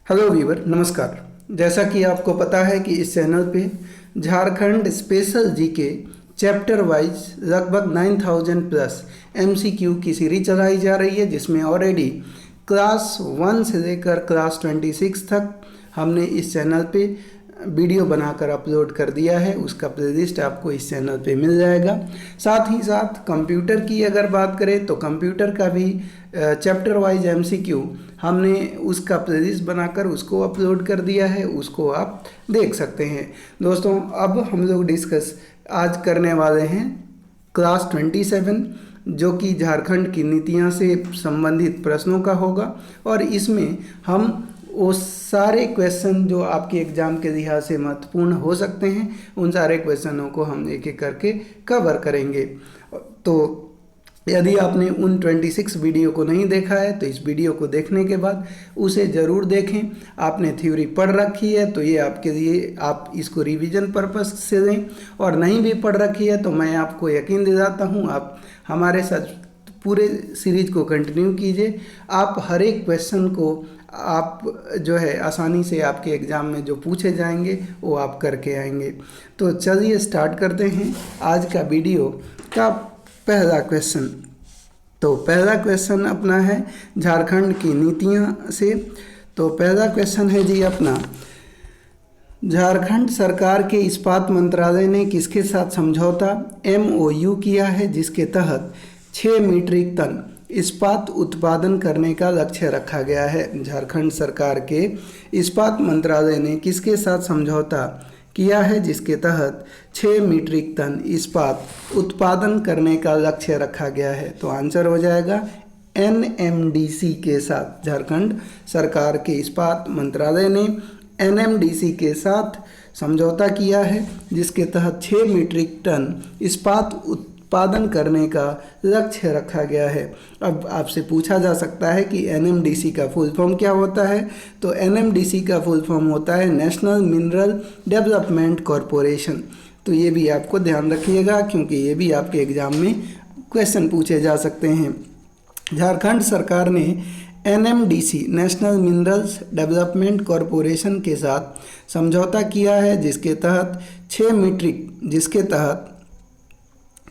Hello Weaver, नमस्कार। जैसा कि आपको पता है कि इस चैनल पे Jharkhand special GK chapter wise लगभग 9000 प्लस एमसीक्यू की सीरीज चलाई जा रही है, जिसमें ऑलरेडी क्लास 1 से लेकर क्लास 26 तक हमने इस चैनल पे वीडियो बनाकर अपलोड कर दिया है। उसका प्लेलिस्ट आपको इस चैनल पे मिल जाएगा। साथ ही साथ कंप्यूटर की अगर बात करें तो कंप्यूटर का भी चैप्टर वाइज एमसीक्यू हमने उसका प्लेलिस्ट बनाकर उसको अपलोड कर दिया है, उसको आप देख सकते हैं। दोस्तों, अब हम लोग डिस्कस आज करने वाले हैं क्लास 27, जो कि झारखंड की नीतियां से संबंधित प्रश्नों का होगा। और इसमें हम वो सारे क्वेश्चन जो आपके एग्ज़ाम के लिहाज से महत्वपूर्ण हो सकते हैं, उन सारे क्वेश्चनों को हम एक एक करके कवर करेंगे। तो यदि आपने उन 26 वीडियो को नहीं देखा है तो इस वीडियो को देखने के बाद उसे ज़रूर देखें। आपने थ्योरी पढ़ रखी है तो ये आपके लिए, आप इसको रिवीजन पर्पस से लें, और नहीं भी पढ़ रखी है तो मैं आपको यकीन दिलाता हूँ आप हमारे साथ पूरे सीरीज को कंटिन्यू कीजिए। आप हर एक क्वेश्चन को आप जो है आसानी से आपके एग्ज़ाम में जो पूछे जाएंगे वो आप करके आएंगे। तो चलिए स्टार्ट करते हैं आज का वीडियो का पहला क्वेश्चन। तो पहला क्वेश्चन अपना है झारखंड की नीतियां से। तो पहला क्वेश्चन है जी अपना, झारखंड सरकार के इस्पात मंत्रालय ने किसके साथ समझौता MOU किया है, जिसके तहत 6 मीट्रिक टन इस्पात उत्पादन करने का लक्ष्य रखा गया है। झारखंड सरकार के इस्पात मंत्रालय ने किसके साथ समझौता किया है, जिसके तहत 6 मीट्रिक टन इस्पात उत्पादन करने का लक्ष्य रखा गया है। तो आंसर हो जाएगा NMDC के साथ। झारखंड सरकार के इस्पात मंत्रालय ने NMDC के साथ समझौता किया है, जिसके तहत 6 मीट्रिक टन इस्पात उत्पादन करने का लक्ष्य रखा गया है। अब आपसे पूछा जा सकता है कि NMDC का फुल फॉर्म क्या होता है। तो NMDC का फुल फॉर्म होता है नेशनल मिनरल डेवलपमेंट कॉरपोरेशन। तो ये भी आपको ध्यान रखिएगा, क्योंकि ये भी आपके एग्जाम में क्वेश्चन पूछे जा सकते हैं। झारखंड सरकार ने NMDC national minerals development corporation के साथ समझौता किया है, जिसके तहत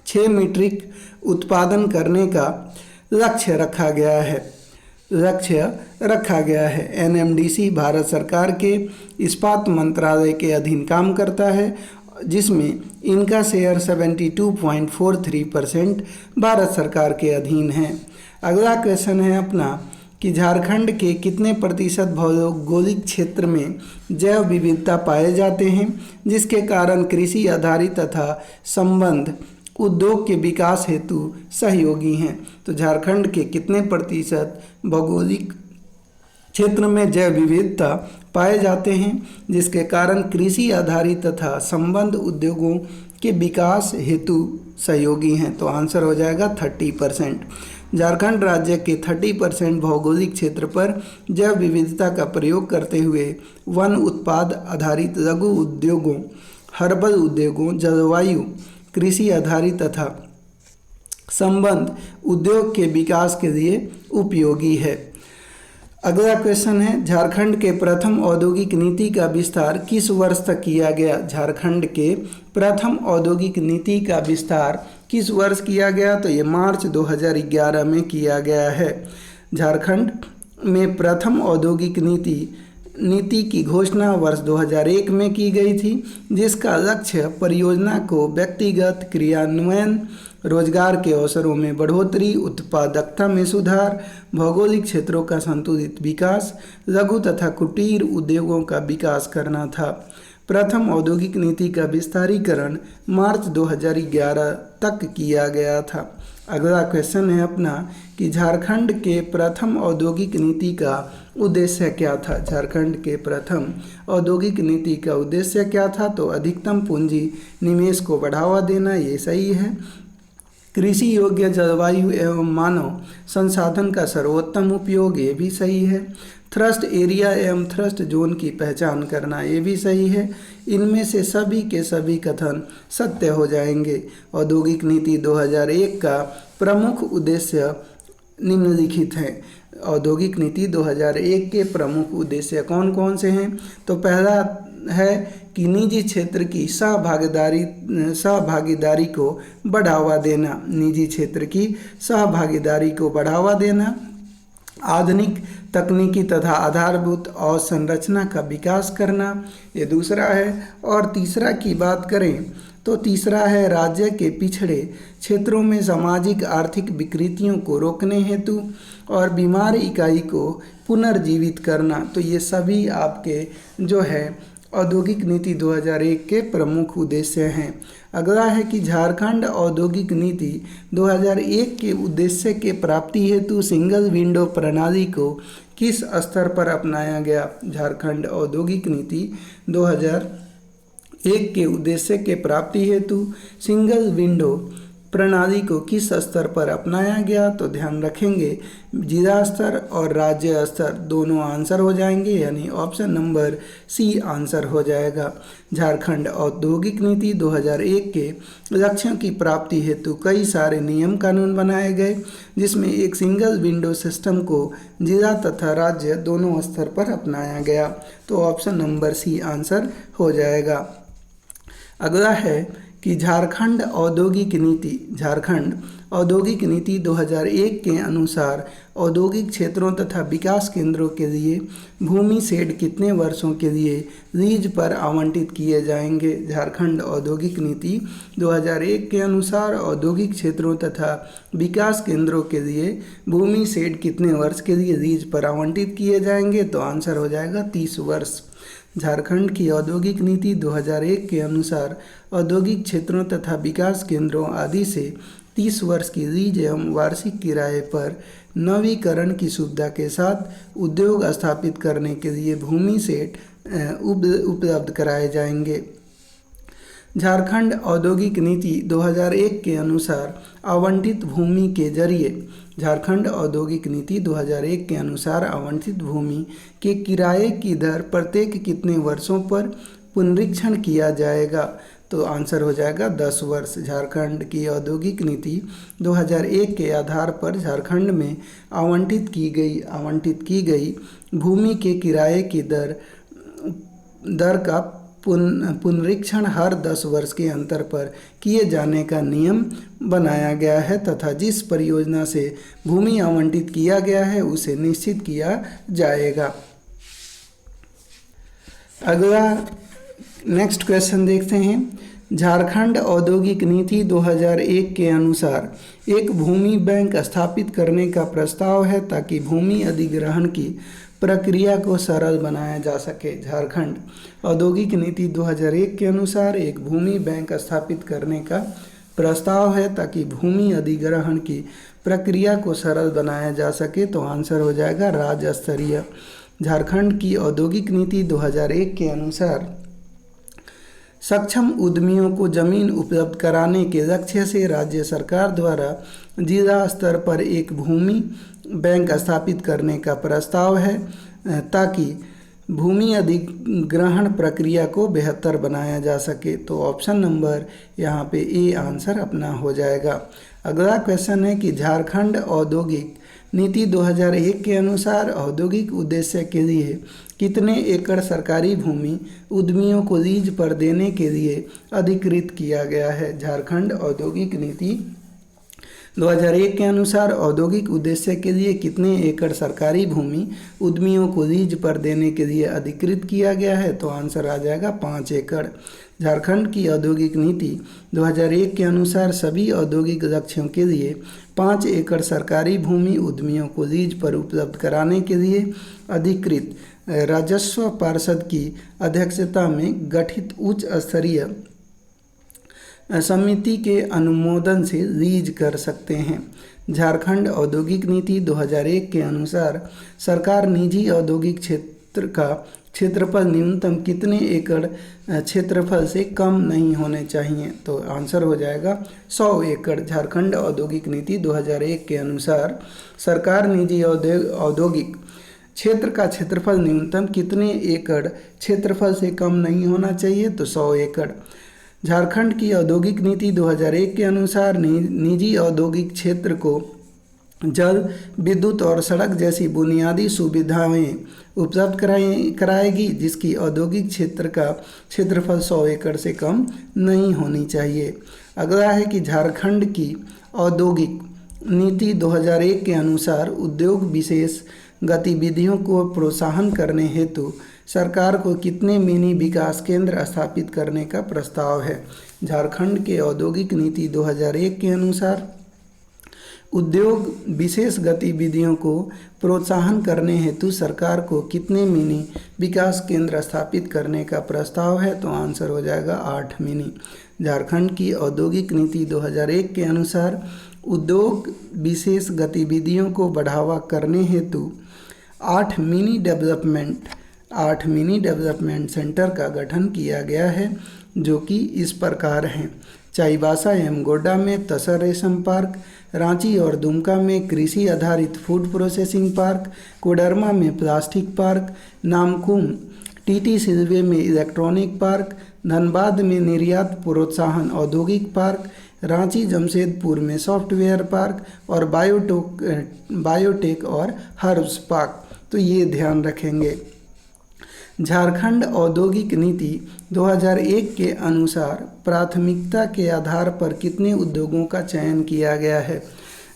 6 मीट्रिक उत्पादन करने का लक्ष्य रखा गया है। NMDC भारत सरकार के इस्पात मंत्रालय के अधीन काम करता है, जिसमें इनका शेयर 72.43% भारत सरकार के अधीन है। अगला क्वेश्चन है अपना कि झारखंड के कितने प्रतिशत भौगोलिक क्षेत्र में जैव विविधता पाए जाते हैं, जिसके कारण कृषि आधारित तथा संबद्ध उद्योग के विकास हेतु सहयोगी हैं। तो झारखंड के कितने प्रतिशत भौगोलिक क्षेत्र में जैव विविधता पाए जाते हैं, जिसके कारण कृषि आधारित तथा संबद्ध उद्योगों के विकास हेतु सहयोगी हैं। तो आंसर हो जाएगा 30%। झारखंड राज्य के 30% भौगोलिक क्षेत्र पर जैव विविधता का प्रयोग करते हुए वन उत्पाद आधारित लघु उद्योगों, हर्बल उद्योगों, जलवायु कृषि आधारित तथा संबद्ध उद्योग के विकास के लिए उपयोगी है। अगला क्वेश्चन है, झारखंड के प्रथम औद्योगिक नीति का विस्तार किस वर्ष तक किया गया। झारखंड के प्रथम औद्योगिक नीति का विस्तार किस वर्ष किया गया। तो ये मार्च 2011 में किया गया है। झारखंड में प्रथम औद्योगिक नीति की घोषणा वर्ष 2001 में की गई थी, जिसका लक्ष्य परियोजना को व्यक्तिगत क्रियान्वयन, रोजगार के अवसरों में बढ़ोतरी, उत्पादकता में सुधार, भौगोलिक क्षेत्रों का संतुलित विकास, लघु तथा कुटीर उद्योगों का विकास करना था। प्रथम औद्योगिक नीति का विस्तारीकरण मार्च 2011 तक किया गया था। अगला क्वेश्चन है अपना कि झारखंड के प्रथम औद्योगिक नीति का उद्देश्य क्या था। झारखंड के प्रथम औद्योगिक नीति का उद्देश्य क्या था। तो अधिकतम पूंजी निवेश को बढ़ावा देना, ये सही है। कृषि योग्य जलवायु एवं मानव संसाधन का सर्वोत्तम उपयोग, ये भी सही है। थ्रस्ट एरिया एवं थ्रस्ट जोन की पहचान करना, ये भी सही है। इनमें से सभी के सभी कथन सत्य हो जाएंगे। औद्योगिक नीति 2001 का प्रमुख उद्देश्य निम्नलिखित है। औद्योगिक नीति 2001 के प्रमुख उद्देश्य कौन कौन से हैं? तो पहला है कि निजी क्षेत्र की सहभागीदारी को बढ़ावा देना, निजी क्षेत्र की सहभागीदारी को बढ़ावा देना, आधुनिक तकनीकी तथा आधारभूत अवसंरचना का विकास करना, ये दूसरा है। और तीसरा की बात करें तो तीसरा है राज्य के पिछड़े क्षेत्रों में सामाजिक आर्थिक विकृतियों को रोकने हेतु और बीमार इकाई को पुनर्जीवित करना। तो ये सभी आपके जो है औद्योगिक नीति 2001 के प्रमुख उद्देश्य हैं। अगला है कि झारखंड औद्योगिक नीति 2001 के उद्देश्य के प्राप्ति हेतु सिंगल विंडो प्रणाली को किस स्तर पर अपनाया गया? झारखंड औद्योगिक नीति 2001 के उद्देश्य के प्राप्ति हेतु सिंगल विंडो प्रणाली को किस स्तर पर अपनाया गया? तो ध्यान रखेंगे जिला स्तर और राज्य स्तर दोनों आंसर हो जाएंगे, यानी ऑप्शन नंबर सी आंसर हो जाएगा। झारखंड औद्योगिक नीति 2001 के लक्ष्यों की प्राप्ति हेतु कई सारे नियम कानून बनाए गए, जिसमें एक सिंगल विंडो सिस्टम को जिला तथा राज्य दोनों स्तर पर अपनाया गया। तो ऑप्शन नंबर सी आंसर हो जाएगा। अगला है कि झारखंड औद्योगिक नीति 2001 के अनुसार औद्योगिक क्षेत्रों तथा विकास केंद्रों के लिए भूमि शेड कितने वर्षों के लिए लीज पर आवंटित किए जाएंगे? झारखंड औद्योगिक नीति 2001 के अनुसार औद्योगिक क्षेत्रों तथा विकास केंद्रों के लिए भूमि शेड कितने वर्ष के लिए लीज पर आवंटित किए जाएंगे? तो आंसर हो जाएगा 30 वर्ष। झारखंड की औद्योगिक नीति 2001 के अनुसार औद्योगिक क्षेत्रों तथा विकास केंद्रों आदि से 30 वर्ष की लीज एवं वार्षिक किराए पर नवीकरण की सुविधा के साथ उद्योग स्थापित करने के लिए भूमि सेट उपलब्ध कराए जाएंगे। झारखंड औद्योगिक नीति 2001 के अनुसार आवंटित भूमि के जरिए झारखंड औद्योगिक नीति 2001 के अनुसार आवंटित भूमि के किराए की दर प्रत्येक कितने वर्षों पर पुनरीक्षण किया जाएगा? तो आंसर हो जाएगा 10 वर्ष। झारखंड की औद्योगिक नीति 2001 के आधार पर झारखंड में आवंटित की गई भूमि के किराए की दर का पुनरीक्षण हर 10 वर्ष के अंतर पर किए जाने का नियम बनाया गया है तथा जिस परियोजना से भूमि आवंटित किया गया है उसे निश्चित किया जाएगा। अगला नेक्स्ट क्वेश्चन देखते हैं। झारखंड औद्योगिक नीति 2001 के अनुसार एक भूमि बैंक स्थापित करने का प्रस्ताव है ताकि भूमि अधिग्रहण की प्रक्रिया को सरल बनाया जा सके। झारखंड औद्योगिक नीति 2001 के अनुसार एक भूमि बैंक स्थापित करने का प्रस्ताव है ताकि भूमि अधिग्रहण की प्रक्रिया को सरल बनाया जा सके। तो आंसर हो जाएगा राज्य स्तरीय। झारखंड की औद्योगिक नीति 2001 के अनुसार सक्षम उद्यमियों को जमीन उपलब्ध कराने के लक्ष्य से राज्य सरकार द्वारा जिला स्तर पर एक भूमि बैंक स्थापित करने का प्रस्ताव है ताकि भूमि अधिग्रहण प्रक्रिया को बेहतर बनाया जा सके। तो ऑप्शन नंबर यहाँ पे ए आंसर अपना हो जाएगा। अगला क्वेश्चन है कि झारखंड औद्योगिक नीति 2001 के अनुसार औद्योगिक उद्देश्य के लिए कितने एकड़ सरकारी भूमि उद्यमियों को लीज पर देने के लिए अधिकृत किया गया है? झारखंड औद्योगिक नीति 2001 के अनुसार औद्योगिक उद्देश्य के लिए कितने एकड़ सरकारी भूमि उद्यमियों को लीज पर देने के लिए अधिकृत किया गया है? तो आंसर आ जाएगा 5 एकड़। झारखंड की औद्योगिक नीति 2001 के अनुसार सभी औद्योगिक लक्ष्यों के लिए 5 एकड़ सरकारी भूमि उद्यमियों को लीज पर उपलब्ध कराने के लिए अधिकृत राजस्व पार्षद की अध्यक्षता में गठित उच्च स्तरीय समिति के अनुमोदन से लीज कर सकते हैं। झारखंड औद्योगिक नीति 2001 के अनुसार सरकार निजी औद्योगिक क्षेत्र का क्षेत्रफल न्यूनतम कितने एकड़ क्षेत्रफल से कम नहीं होने चाहिए? तो आंसर हो जाएगा 100 एकड़। झारखंड औद्योगिक नीति 2001 के अनुसार सरकार निजी औद्योगिक क्षेत्र का क्षेत्रफल न्यूनतम कितने एकड़ क्षेत्रफल से कम नहीं होना चाहिए? तो 100 एकड़। झारखंड की औद्योगिक नीति 2001 के अनुसार निजी औद्योगिक क्षेत्र को जल, विद्युत और सड़क जैसी बुनियादी सुविधाएं उपलब्ध कराएगी, जिसकी औद्योगिक क्षेत्र का क्षेत्रफल 100 एकड़ से कम नहीं होनी चाहिए। अगला है कि झारखंड की औद्योगिक नीति 2001 के अनुसार उद्योग विशेष गतिविधियों को प्रोत्साहन करने हेतु सरकार को कितने मिनी विकास केंद्र स्थापित करने का प्रस्ताव है। झारखंड के औद्योगिक नीति 2001 के अनुसार उद्योग विशेष गतिविधियों को प्रोत्साहन करने हेतु सरकार को कितने मिनी विकास केंद्र स्थापित करने का प्रस्ताव है, तो आंसर हो जाएगा 8 मिनी। झारखंड की औद्योगिक नीति 2001 के अनुसार उद्योग विशेष गतिविधियों को बढ़ावा करने हेतु 8 मिनी डेवलपमेंट सेंटर का गठन किया गया है, जो कि इस प्रकार हैं। चाईबासा एवं गोड्डा में तसर रेशम पार्क, रांची और दुमका में कृषि आधारित फूड प्रोसेसिंग पार्क, कोडरमा में plastic park, Namkum TT Silwai में इलेक्ट्रॉनिक पार्क, धनबाद में निर्यात प्रोत्साहन औद्योगिक पार्क, रांची जमशेदपुर में सॉफ्टवेयर पार्क और बायोटेक और हर्ब्स पार्क। तो ये ध्यान रखेंगे। झारखंड औद्योगिक नीति 2001 के अनुसार प्राथमिकता के आधार पर कितने उद्योगों का चयन किया गया है।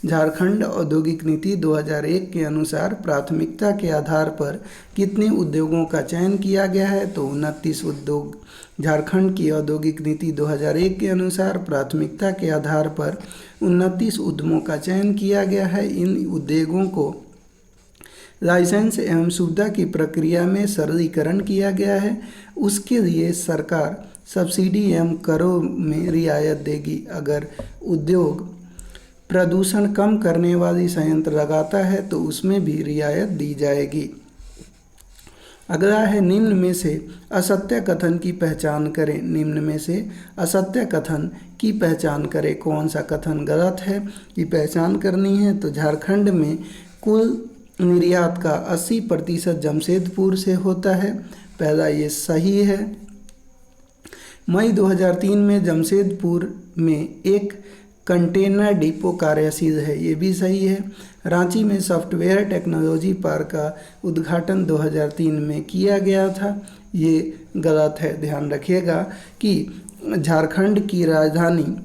झारखंड औद्योगिक नीति 2001 के अनुसार प्राथमिकता के आधार पर कितने उद्योगों का चयन किया गया है, तो 29 उद्योग। झारखंड की औद्योगिक नीति 2001 के अनुसार प्राथमिकता के आधार पर 29 उद्यमों का चयन किया गया है। इन उद्योगों को लाइसेंस एवं सुविधा की प्रक्रिया में सरलीकरण किया गया है। उसके लिए सरकार सब्सिडी एवं करों में रियायत देगी। अगर उद्योग प्रदूषण कम करने वाली संयंत्र लगाता है तो उसमें भी रियायत दी जाएगी। अगला है निम्न में से असत्य कथन की पहचान करें। निम्न में से असत्य कथन की पहचान करें। कौन सा कथन गलत है ये पहचान करनी है। तो झारखंड में कुल निर्यात का 80% जमशेदपुर से होता है। पहला ये सही है। मई 2003 में जमशेदपुर में एक कंटेनर डिपो कार्यशील है, ये भी सही है। रांची में सॉफ्टवेयर टेक्नोलॉजी पार्क का उद्घाटन 2003 में किया गया था, ये गलत है। ध्यान रखिएगा कि झारखंड की राजधानी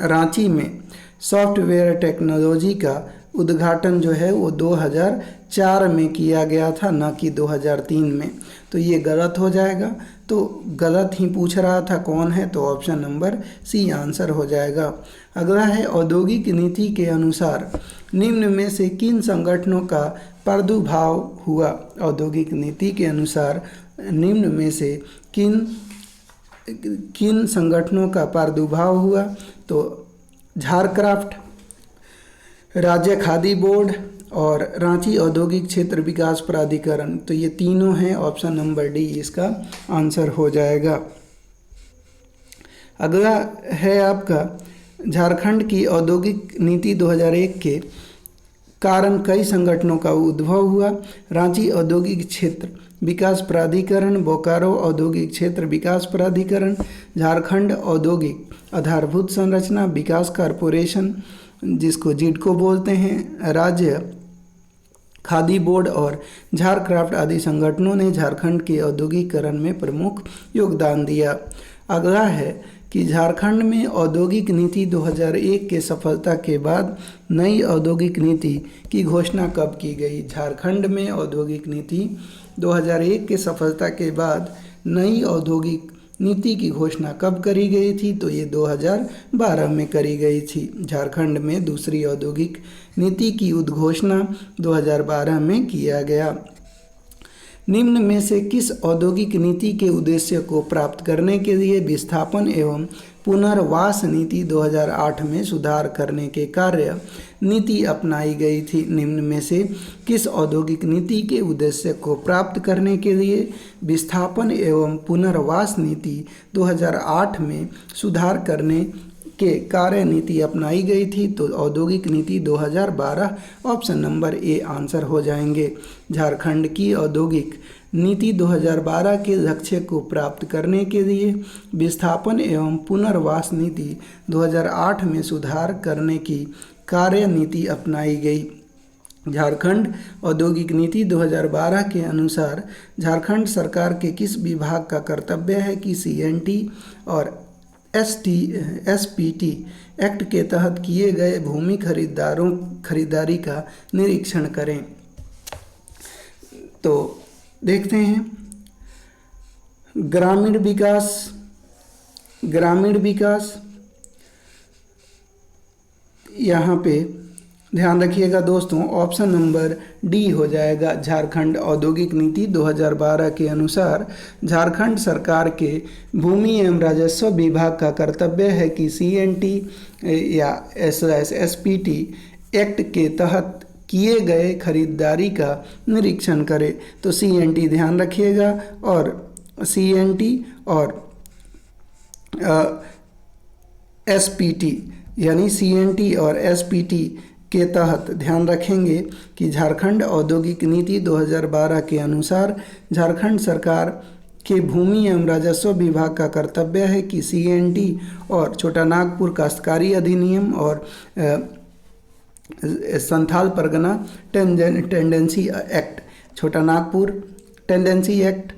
रांची में सॉफ्टवेयर टेक्नोलॉजी का उद्घाटन जो है वो 2004 में किया गया था, न कि 2003 में। तो ये गलत हो जाएगा। तो गलत ही पूछ रहा था कौन है, तो ऑप्शन नंबर सी आंसर हो जाएगा। अगला है औद्योगिक नीति के अनुसार निम्न में से किन संगठनों का प्रादुर्भाव हुआ। औद्योगिक नीति के अनुसार निम्न में से किन संगठनों का प्रादुर्भाव हुआ। तो झारक्राफ्ट, राज्य खादी बोर्ड और रांची औद्योगिक क्षेत्र विकास प्राधिकरण, तो ये तीनों हैं। ऑप्शन नंबर डी इसका आंसर हो जाएगा। अगला है आपका झारखंड की औद्योगिक नीति 2001 के कारण कई संगठनों का उद्भव हुआ। रांची औद्योगिक क्षेत्र विकास प्राधिकरण, बोकारो औद्योगिक क्षेत्र विकास प्राधिकरण, झारखंड औद्योगिक आधारभूत संरचना विकास कॉरपोरेशन जिसको जिडको बोलते हैं, राज्य खादी बोर्ड और झारक्राफ्ट आदि संगठनों ने झारखंड के औद्योगिकरण में प्रमुख योगदान दिया। अगला है कि झारखंड में औद्योगिक नीति 2001 के सफलता के बाद नई औद्योगिक नीति की घोषणा कब की गई। झारखंड में औद्योगिक नीति 2001 के सफलता के बाद नई औद्योगिक नीति की घोषणा कब करी गई थी, तो ये 2012 में करी गई थी। झारखंड में दूसरी औद्योगिक नीति की उद्घोषणा 2012 में किया गया। निम्न में से किस औद्योगिक नीति के उद्देश्य को प्राप्त करने के लिए विस्थापन एवं पुनर्वास नीति 2008 में सुधार करने के कार्य नीति अपनाई गई थी। निम्न में से किस औद्योगिक नीति के उद्देश्य को प्राप्त करने के लिए विस्थापन एवं पुनर्वास नीति 2008 में सुधार करने के कार्य नीति अपनाई गई थी, तो औद्योगिक नीति 2012 ऑप्शन नंबर ए आंसर हो जाएंगे। झारखंड की औद्योगिक नीति 2012 के लक्ष्य को प्राप्त करने के लिए विस्थापन एवं पुनर्वास नीति 2008 में सुधार करने की कार्य नीति अपनाई गई। झारखंड औद्योगिक नीति 2012 के अनुसार झारखंड सरकार के किस विभाग का कर्तव्य है कि सीएनटी और एसपीटी एक्ट के तहत किए गए भूमि खरीदारी का निरीक्षण करें। तो देखते हैं, ग्रामीण विकास यहाँ पे ध्यान रखिएगा दोस्तों, ऑप्शन नंबर डी हो जाएगा। झारखंड औद्योगिक नीति 2012 के अनुसार झारखंड सरकार के भूमि एवं राजस्व विभाग का कर्तव्य है कि सीएनटी या एसपीटी एक्ट के तहत किए गए खरीदारी का निरीक्षण करे। तो सीएनटी ध्यान रखिएगा, और सीएनटी और एसपीटी यानी सीएनटी और एसपीटी के तहत ध्यान रखेंगे कि झारखंड औद्योगिक नीति 2012 के अनुसार झारखंड सरकार के भूमि एवं राजस्व विभाग का कर्तव्य है कि सीएनटी और छोटा नागपुर काश्तकारी अधिनियम और संथाल परगना टेंडेंसी एक्ट, छोटा नागपुर टेंडेंसी एक्ट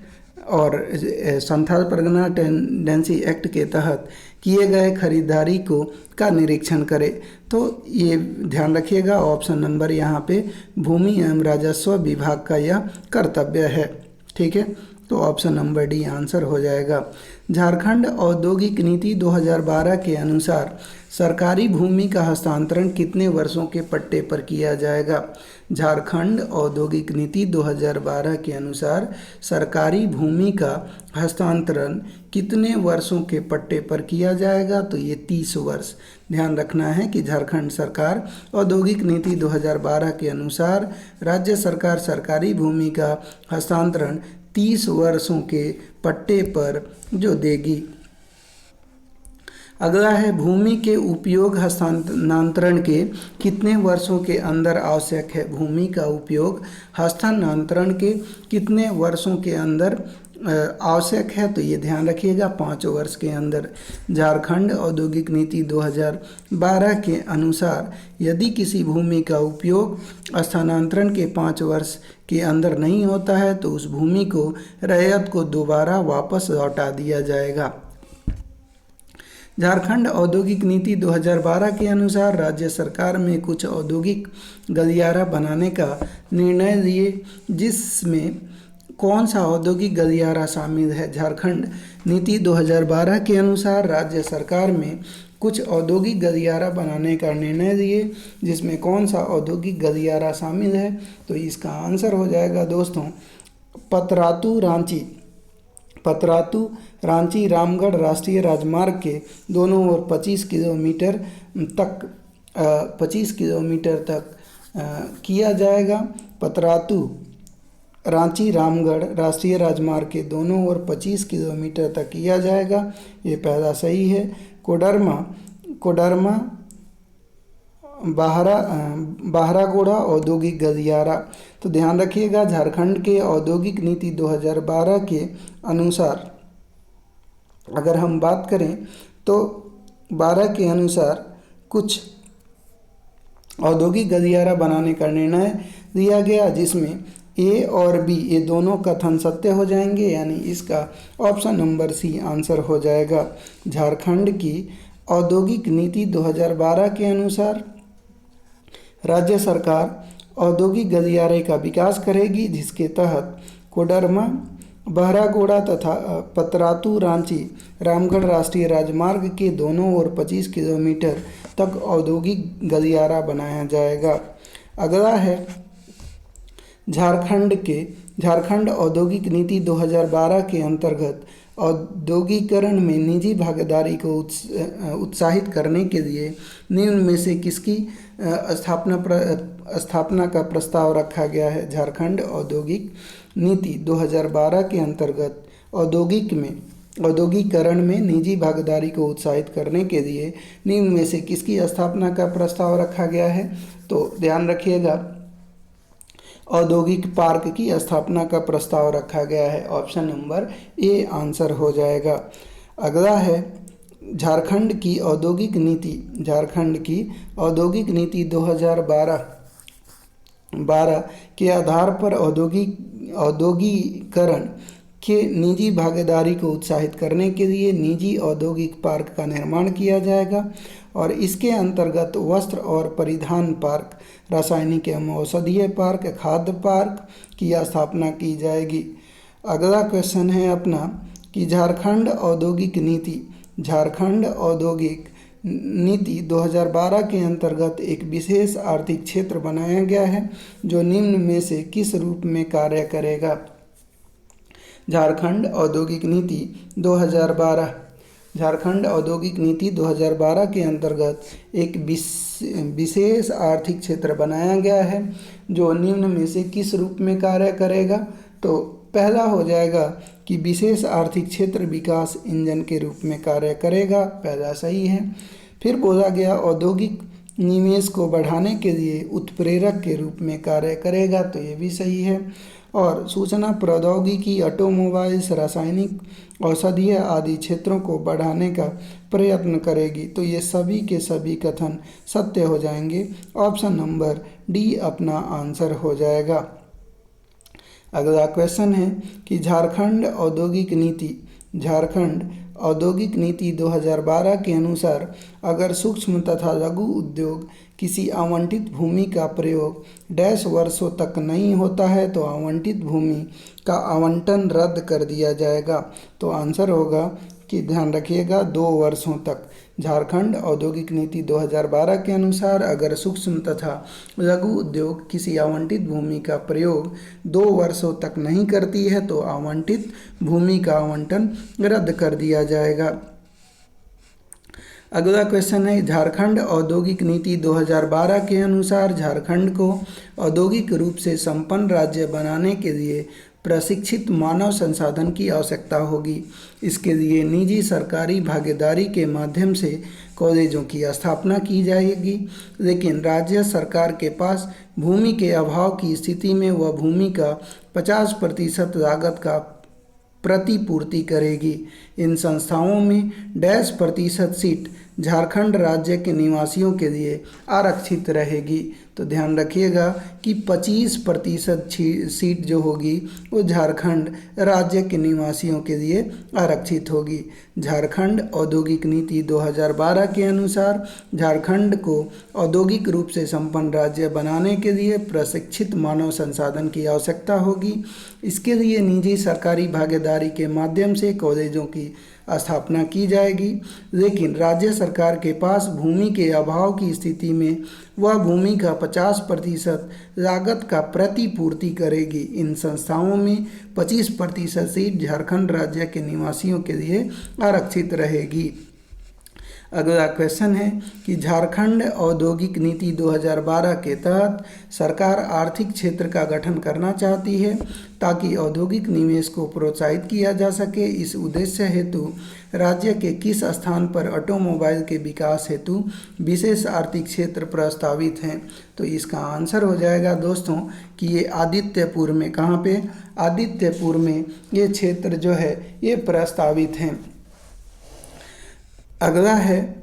और संथाल परगना टेंडेंसी एक्ट के तहत किए गए खरीदारी का निरीक्षण करे। तो ये ध्यान रखिएगा, ऑप्शन नंबर यहाँ पे भूमि एवं राजस्व विभाग का यह कर्तव्य है। ठीक है, तो ऑप्शन नंबर डी आंसर हो जाएगा। झारखंड औद्योगिक नीति 2012 के अनुसार सरकारी भूमि का हस्तांतरण कितने वर्षों के पट्टे पर किया जाएगा? झारखंड औद्योगिक नीति 2012 के अनुसार सरकारी भूमि का हस्तांतरण कितने वर्षों के पट्टे पर किया जाएगा? तो ये 30 वर्ष। ध्यान रखना है कि झारखंड सरकार औद्योगिक नीति 2012 के अनुसार राज्य सरकार सरकारी भूमि का हस्तांतरण 30 वर्षों के पट्टे पर जो देगी। अगला है, भूमि के उपयोग हस्तांतरण के कितने वर्षों के अंदर आवश्यक है? भूमि का उपयोग हस्तांतरण के कितने वर्षों के अंदर आवश्यक है? तो ये ध्यान रखिएगा, 5 वर्ष के अंदर। झारखंड औद्योगिक नीति 2012 के अनुसार यदि किसी भूमि का उपयोग स्थानांतरण के 5 वर्ष के अंदर नहीं होता है तो उस भूमि को रैयत को दोबारा वापस लौटा दिया जाएगा। झारखंड औद्योगिक नीति 2012 के अनुसार राज्य सरकार में कुछ औद्योगिक गलियारा बनाने का निर्णय लिए, जिसमें कौन सा औद्योगिक गलियारा शामिल है? झारखंड नीति 2012 के अनुसार राज्य सरकार में कुछ औद्योगिक गलियारा बनाने का निर्णय लिए, जिसमें कौन सा औद्योगिक गलियारा शामिल है? तो इसका आंसर हो जाएगा दोस्तों पतरातू रांची रामगढ़ राष्ट्रीय राजमार्ग के दोनों ओर 25 किलोमीटर तक किया जाएगा। पतरातू रांची रामगढ़ राष्ट्रीय राजमार्ग के दोनों ओर 25 किलोमीटर तक किया जाएगा, ये पहला सही है। कोडरमा बाहरागोड़ा औद्योगिक गलियारा। तो ध्यान रखिएगा, झारखंड के औद्योगिक नीति 2012 के अनुसार अगर हम बात करें तो 12 के अनुसार कुछ औद्योगिक गलियारा बनाने का निर्णय लिया गया, जिसमें ए और बी ये दोनों कथन सत्य हो जाएंगे, यानी इसका ऑप्शन नंबर सी आंसर हो जाएगा। झारखंड की औद्योगिक नीति 2012 के अनुसार राज्य सरकार औद्योगिक गलियारे का विकास करेगी, जिसके तहत कोडरमा बहरागोड़ा तथा पतरातू रांची रामगढ़ राष्ट्रीय राजमार्ग के दोनों ओर 25 किलोमीटर तक औद्योगिक गलियारा बनाया जाएगा। अगला है, झारखंड औद्योगिक नीति 2012 के अंतर्गत औद्योगिकरण में निजी भागीदारी को उत्साहित करने के लिए निम्न में से किसकी स्थापना का प्रस्ताव रखा गया है? झारखंड औद्योगिक नीति 2012 के अंतर्गत औद्योगिकरण में निजी भागीदारी को उत्साहित करने के लिए निम्न में से किसकी स्थापना का प्रस्ताव रखा गया है? तो ध्यान रखिएगा, औद्योगिक पार्क की स्थापना का प्रस्ताव रखा गया है। ऑप्शन नंबर ए आंसर हो जाएगा। अगला है, झारखंड की औद्योगिक नीति, झारखंड की औद्योगिक नीति 2012 के आधार पर औद्योगिकरण के निजी भागीदारी को उत्साहित करने के लिए निजी औद्योगिक पार्क का निर्माण किया जाएगा और इसके अंतर्गत वस्त्र और परिधान पार्क, रासायनिक एवं औषधीय पार्क, खाद्य पार्क की स्थापना की जाएगी। अगला क्वेश्चन है अपना कि झारखंड औद्योगिक नीति 2012 के अंतर्गत एक विशेष आर्थिक क्षेत्र बनाया गया है जो निम्न में से किस रूप में कार्य करेगा। झारखंड औद्योगिक नीति 2012, झारखंड औद्योगिक नीति 2012 के अंतर्गत एक विशेष आर्थिक क्षेत्र बनाया गया है जो निम्न में से किस रूप में कार्य करेगा। तो पहला हो जाएगा कि विशेष आर्थिक क्षेत्र विकास इंजन के रूप में कार्य करेगा, पहला सही है। फिर बोला गया औद्योगिक निवेश को बढ़ाने के लिए उत्प्रेरक के रूप में कार्य करेगा, तो ये भी सही है। और सूचना प्रौद्योगिकी, ऑटोमोबाइल्स, रासायनिक, औषधीय आदि क्षेत्रों को बढ़ाने का प्रयत्न करेगी, तो ये सभी के सभी कथन सत्य हो जाएंगे। ऑप्शन नंबर डी अपना आंसर हो जाएगा। अगला क्वेश्चन है कि झारखंड औद्योगिक नीति 2012 के अनुसार अगर सूक्ष्म तथा लघु उद्योग किसी आवंटित भूमि का प्रयोग डैश वर्षों तक नहीं होता है तो आवंटित भूमि का आवंटन रद्द कर दिया जाएगा। तो आंसर होगा कि ध्यान रखिएगा 2 वर्षों तक। झारखंड औद्योगिक नीति 2012 के अनुसार अगर सूक्ष्म तथा लघु उद्योग किसी आवंटित भूमि का प्रयोग 2 वर्षों तक नहीं करती है तो आवंटित भूमि का आवंटन रद्द कर दिया जाएगा। अगला क्वेश्चन है झारखंड औद्योगिक नीति 2012 के अनुसार झारखंड को औद्योगिक रूप से संपन्न राज्य बनाने के लिए प्रशिक्षित मानव संसाधन की आवश्यकता होगी। इसके लिए निजी सरकारी भागीदारी के माध्यम से कॉलेजों की स्थापना की जाएगी, लेकिन राज्य सरकार के पास भूमि के अभाव की स्थिति में वह भूमि का 50% लागत का प्रतिपूर्ति करेगी। इन संस्थाओं में डैश प्रतिशत सीट झारखंड राज्य के निवासियों के लिए आरक्षित रहेगी। तो ध्यान रखिएगा कि 25% सीट जो होगी वो झारखंड राज्य के निवासियों के लिए आरक्षित होगी। झारखंड औद्योगिक नीति 2012 के अनुसार झारखंड को औद्योगिक रूप से संपन्न राज्य बनाने के लिए प्रशिक्षित मानव संसाधन की आवश्यकता होगी। इसके लिए निजी सरकारी भागीदारी के माध्यम से कॉलेजों की स्थापना की जाएगी, लेकिन राज्य सरकार के पास भूमि के अभाव की स्थिति में वह भूमि का 50% लागत का प्रतिपूर्ति करेगी। इन संस्थाओं में 25% सीट झारखंड राज्य के निवासियों के लिए आरक्षित रहेगी। अगला क्वेश्चन है कि झारखंड औद्योगिक नीति 2012 के तहत सरकार आर्थिक क्षेत्र का गठन करना चाहती है ताकि औद्योगिक निवेश को प्रोत्साहित किया जा सके। इस उद्देश्य हेतु राज्य के किस स्थान पर ऑटोमोबाइल के विकास हेतु विशेष आर्थिक क्षेत्र प्रस्तावित हैं। तो इसका आंसर हो जाएगा दोस्तों कि ये आदित्यपुर में, कहाँ पे, आदित्यपुर में ये क्षेत्र जो है ये प्रस्तावित हैं। अगला है,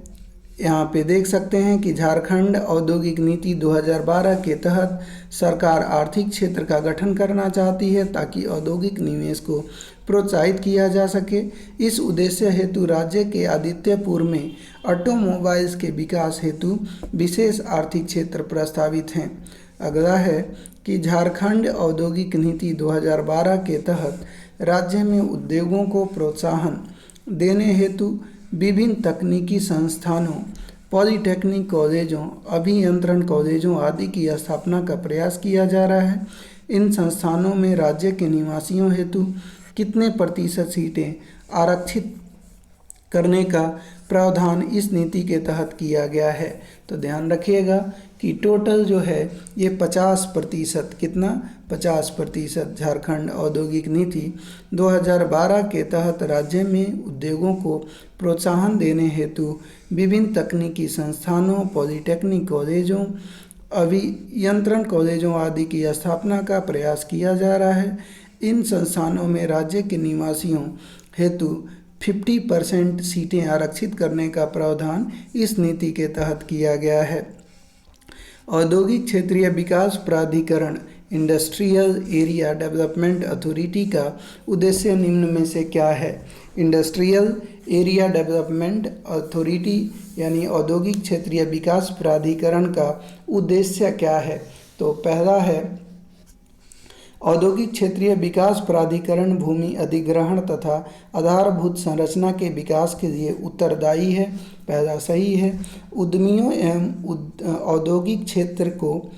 यहाँ पे देख सकते हैं कि झारखंड औद्योगिक नीति 2012 के तहत सरकार आर्थिक क्षेत्र का गठन करना चाहती है ताकि औद्योगिक निवेश को प्रोत्साहित किया जा सके। इस उद्देश्य हेतु राज्य के आदित्यपुर में ऑटोमोबाइल्स के विकास हेतु विशेष आर्थिक क्षेत्र प्रस्तावित हैं। अगला है कि झारखंड औद्योगिक नीति 2012 के तहत राज्य में उद्योगों को प्रोत्साहन देने हेतु विभिन्न तकनीकी संस्थानों, पॉलिटेक्निक कॉलेजों, अभियंत्रण कॉलेजों आदि की स्थापना का प्रयास किया जा रहा है। इन संस्थानों में राज्य के निवासियों हेतु कितने प्रतिशत सीटें आरक्षित करने का प्रावधान इस नीति के तहत किया गया है। तो ध्यान रखिएगा कि टोटल जो है ये 50%, कितना, 50% झारखंड औद्योगिक नीति 2012 के तहत राज्य में उद्योगों को प्रोत्साहन देने हेतु विभिन्न तकनीकी संस्थानों, पॉलिटेक्निक कॉलेजों, अभियंत्रण कॉलेजों आदि की स्थापना का प्रयास किया जा रहा है। इन संस्थानों में राज्य के निवासियों हेतु 50% सीटें आरक्षित करने का प्रावधान इस नीति के तहत किया गया है। औद्योगिक क्षेत्रीय विकास प्राधिकरण इंडस्ट्रियल एरिया डेवलपमेंट अथॉरिटी का उद्देश्य निम्न में से क्या है? इंडस्ट्रियल एरिया डेवलपमेंट अथॉरिटी यानी औद्योगिक क्षेत्रीय विकास प्राधिकरण का उद्देश्य क्या है? तो पहला है, औद्योगिक क्षेत्रीय विकास प्राधिकरण भूमि अधिग्रहण तथा आधारभूत संरचना के विकास के लिए उत्तरदायी है। पहला सही है। उद्यमियों एवं औद्योगिक क्षेत्र को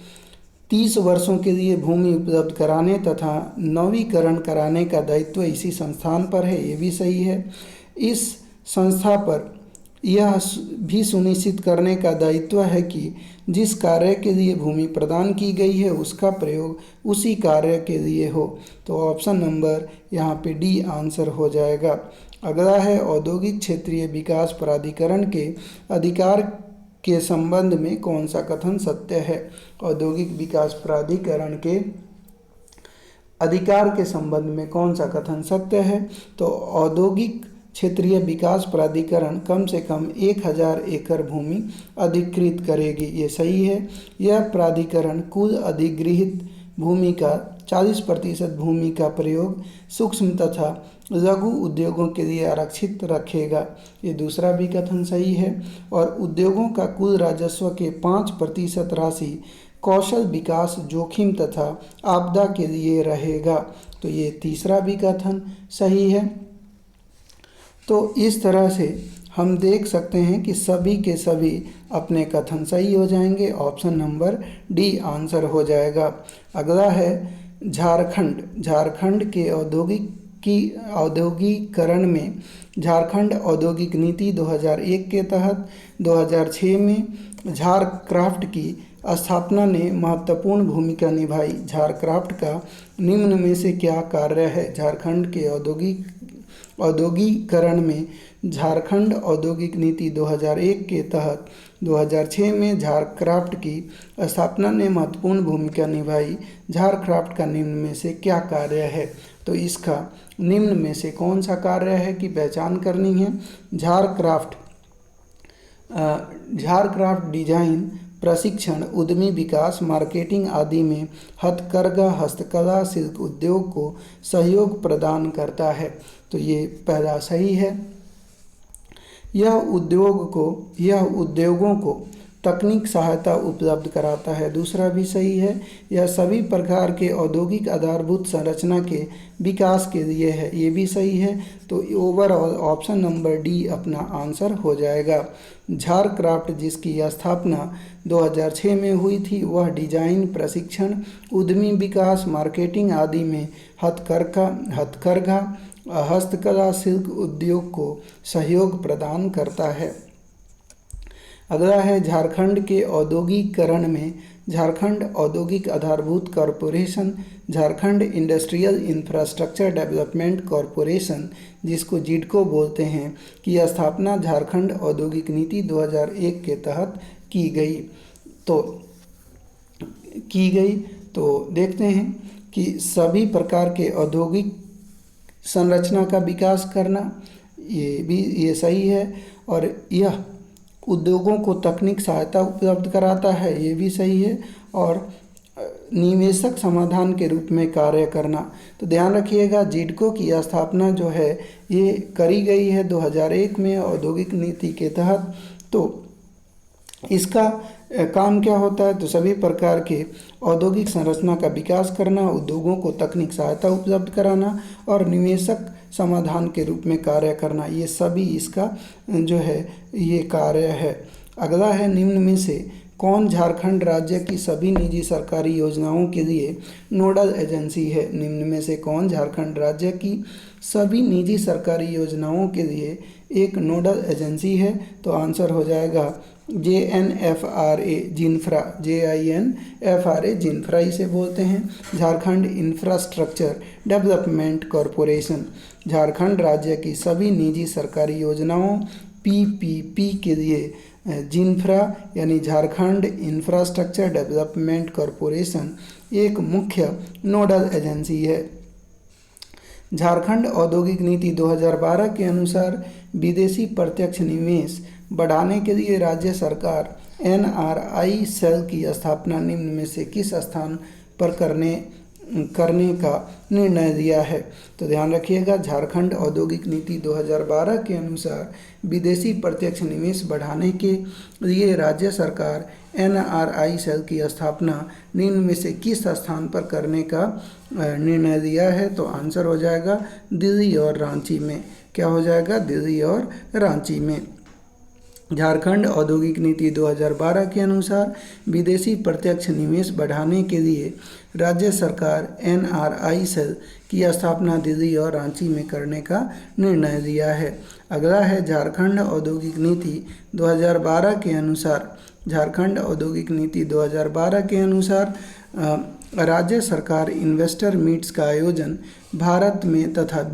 30 वर्षों के लिए भूमि उपलब्ध कराने तथा नवीकरण कराने का दायित्व इसी संस्थान पर है, ये भी सही है। इस संस्था पर यह भी सुनिश्चित करने का दायित्व है कि जिस कार्य के लिए भूमि प्रदान की गई है उसका प्रयोग उसी कार्य के लिए हो। तो ऑप्शन नंबर यहाँ पे डी आंसर हो जाएगा। अगला है, औद्योगिक क्षेत्रीय विकास प्राधिकरण के अधिकार के संबंध में कौन सा कथन सत्य है? औद्योगिक विकास प्राधिकरण के अधिकार के संबंध में कौन सा कथन सत्य है? तो औद्योगिक क्षेत्रीय विकास प्राधिकरण कम से कम 1000 एकड़ भूमि अधिकृत करेगी, ये सही है। यह प्राधिकरण कुल अधिगृहित भूमि का 40% भूमि का प्रयोग सूक्ष्म तथा लघु उद्योगों के लिए आरक्षित रखेगा, ये दूसरा भी कथन सही है। और उद्योगों का कुल राजस्व के 5% राशि कौशल विकास जोखिम तथा आपदा के लिए रहेगा, तो ये तीसरा भी कथन सही है। तो इस तरह से हम देख सकते हैं कि सभी के सभी अपने कथन सही हो जाएंगे। ऑप्शन नंबर डी आंसर हो जाएगा। अगला है झारखंड। झारखंड के औद्योगिकरण में झारखंड औद्योगिक नीति 2001 के तहत 2006 में झारक्राफ्ट की स्थापना ने महत्वपूर्ण भूमिका निभाई। झारक्राफ्ट का निम्न में से क्या कार्य है? झारखंड के औद्योगिकरण में झारखंड औद्योगिक नीति 2001 के तहत 2006 में झारक्राफ्ट की स्थापना ने महत्वपूर्ण भूमिका निभाई। झारक्राफ्ट का निम्न में से क्या कार्य है? तो इसका निम्न में से कौन सा कार्य है की पहचान करनी है। झारक्राफ्ट डिजाइन, प्रशिक्षण, उद्यमी विकास, मार्केटिंग आदि में हथकरघा, हस्तकला, शिल्प उद्योग को सहयोग प्रदान करता है, तो ये पहला सही है। यह उद्योगों को तकनीक सहायता उपलब्ध कराता है, दूसरा भी सही है। यह सभी प्रकार के औद्योगिक आधारभूत संरचना के विकास के लिए है, ये भी सही है। तो ओवरऑल ऑप्शन नंबर डी अपना आंसर हो जाएगा। झारक्राफ्ट जिसकी स्थापना 2006 में हुई थी, वह डिजाइन, प्रशिक्षण, उद्यमी विकास, मार्केटिंग आदि में हथकरघा, हस्तकला, शिल्प उद्योग को सहयोग प्रदान करता है। अगला है, झारखंड के औद्योगिकरण में झारखंड औद्योगिक आधारभूत corporation, Jharkhand industrial infrastructure development corporation जिसको जिडको बोलते हैं, की स्थापना झारखंड औद्योगिक नीति 2001 के तहत की गई। तो देखते हैं कि सभी प्रकार के औद्योगिक संरचना का विकास करना, ये सही है। और यह उद्योगों को तकनीक सहायता उपलब्ध कराता है, ये भी सही है। और निवेशक समाधान के रूप में कार्य करना, तो ध्यान रखिएगा जिडको की स्थापना जो है ये करी गई है 2001 में औद्योगिक नीति के तहत। तो इसका काम क्या होता है? तो सभी प्रकार के औद्योगिक संरचना का विकास करना, उद्योगों को तकनीक सहायता उपलब्ध कराना और निवेशक समाधान के रूप में कार्य करना, ये सभी इसका जो है ये कार्य है। अगला है, निम्न में से कौन झारखंड राज्य की सभी निजी सरकारी योजनाओं के लिए नोडल एजेंसी है? निम्न में से कौन झारखंड राज्य की सभी निजी सरकारी योजनाओं के लिए एक नोडल एजेंसी है? तो आंसर हो जाएगा JNFRA जिन्फ्रा, JINFRA जिन्फ्रा इसे बोलते हैं। Jharkhand infrastructure development corporation Jharkhand राज्य की सभी निजी सरकारी योजनाओं PPP के लिए जिन्फ्रा यानी झारखंड इंफ्रास्ट्रक्चर डेवलपमेंट कॉरपोरेशन एक मुख्य नोडल एजेंसी है। झारखंड औद्योगिक नीति 2012 के अनुसार विदेशी प्रत्यक्ष निवेश बढ़ाने के लिए राज्य सरकार NRI सेल की स्थापना निम्न में से किस स्थान पर करने का निर्णय लिया है। तो ध्यान रखिएगा, झारखंड औद्योगिक नीति 2012 के अनुसार विदेशी प्रत्यक्ष निवेश बढ़ाने के लिए राज्य सरकार NRI सेल की स्थापना निम्न में से किस स्थान पर करने का निर्णय लिया है। तो आंसर हो जाएगा दिल्ली और रांची में। क्या हो जाएगा? दिल्ली और रांची में। झारखंड औद्योगिक नीति 2012 के अनुसार विदेशी प्रत्यक्ष निवेश बढ़ाने के लिए राज्य सरकार NRI सेल की स्थापना दिल्ली और रांची में करने का निर्णय लिया है। अगला है झारखंड औद्योगिक नीति 2012 के अनुसार, झारखंड औद्योगिक नीति 2012 के अनुसार राज्य सरकार इन्वेस्टर मीट्स का आयोजन भारत में तथा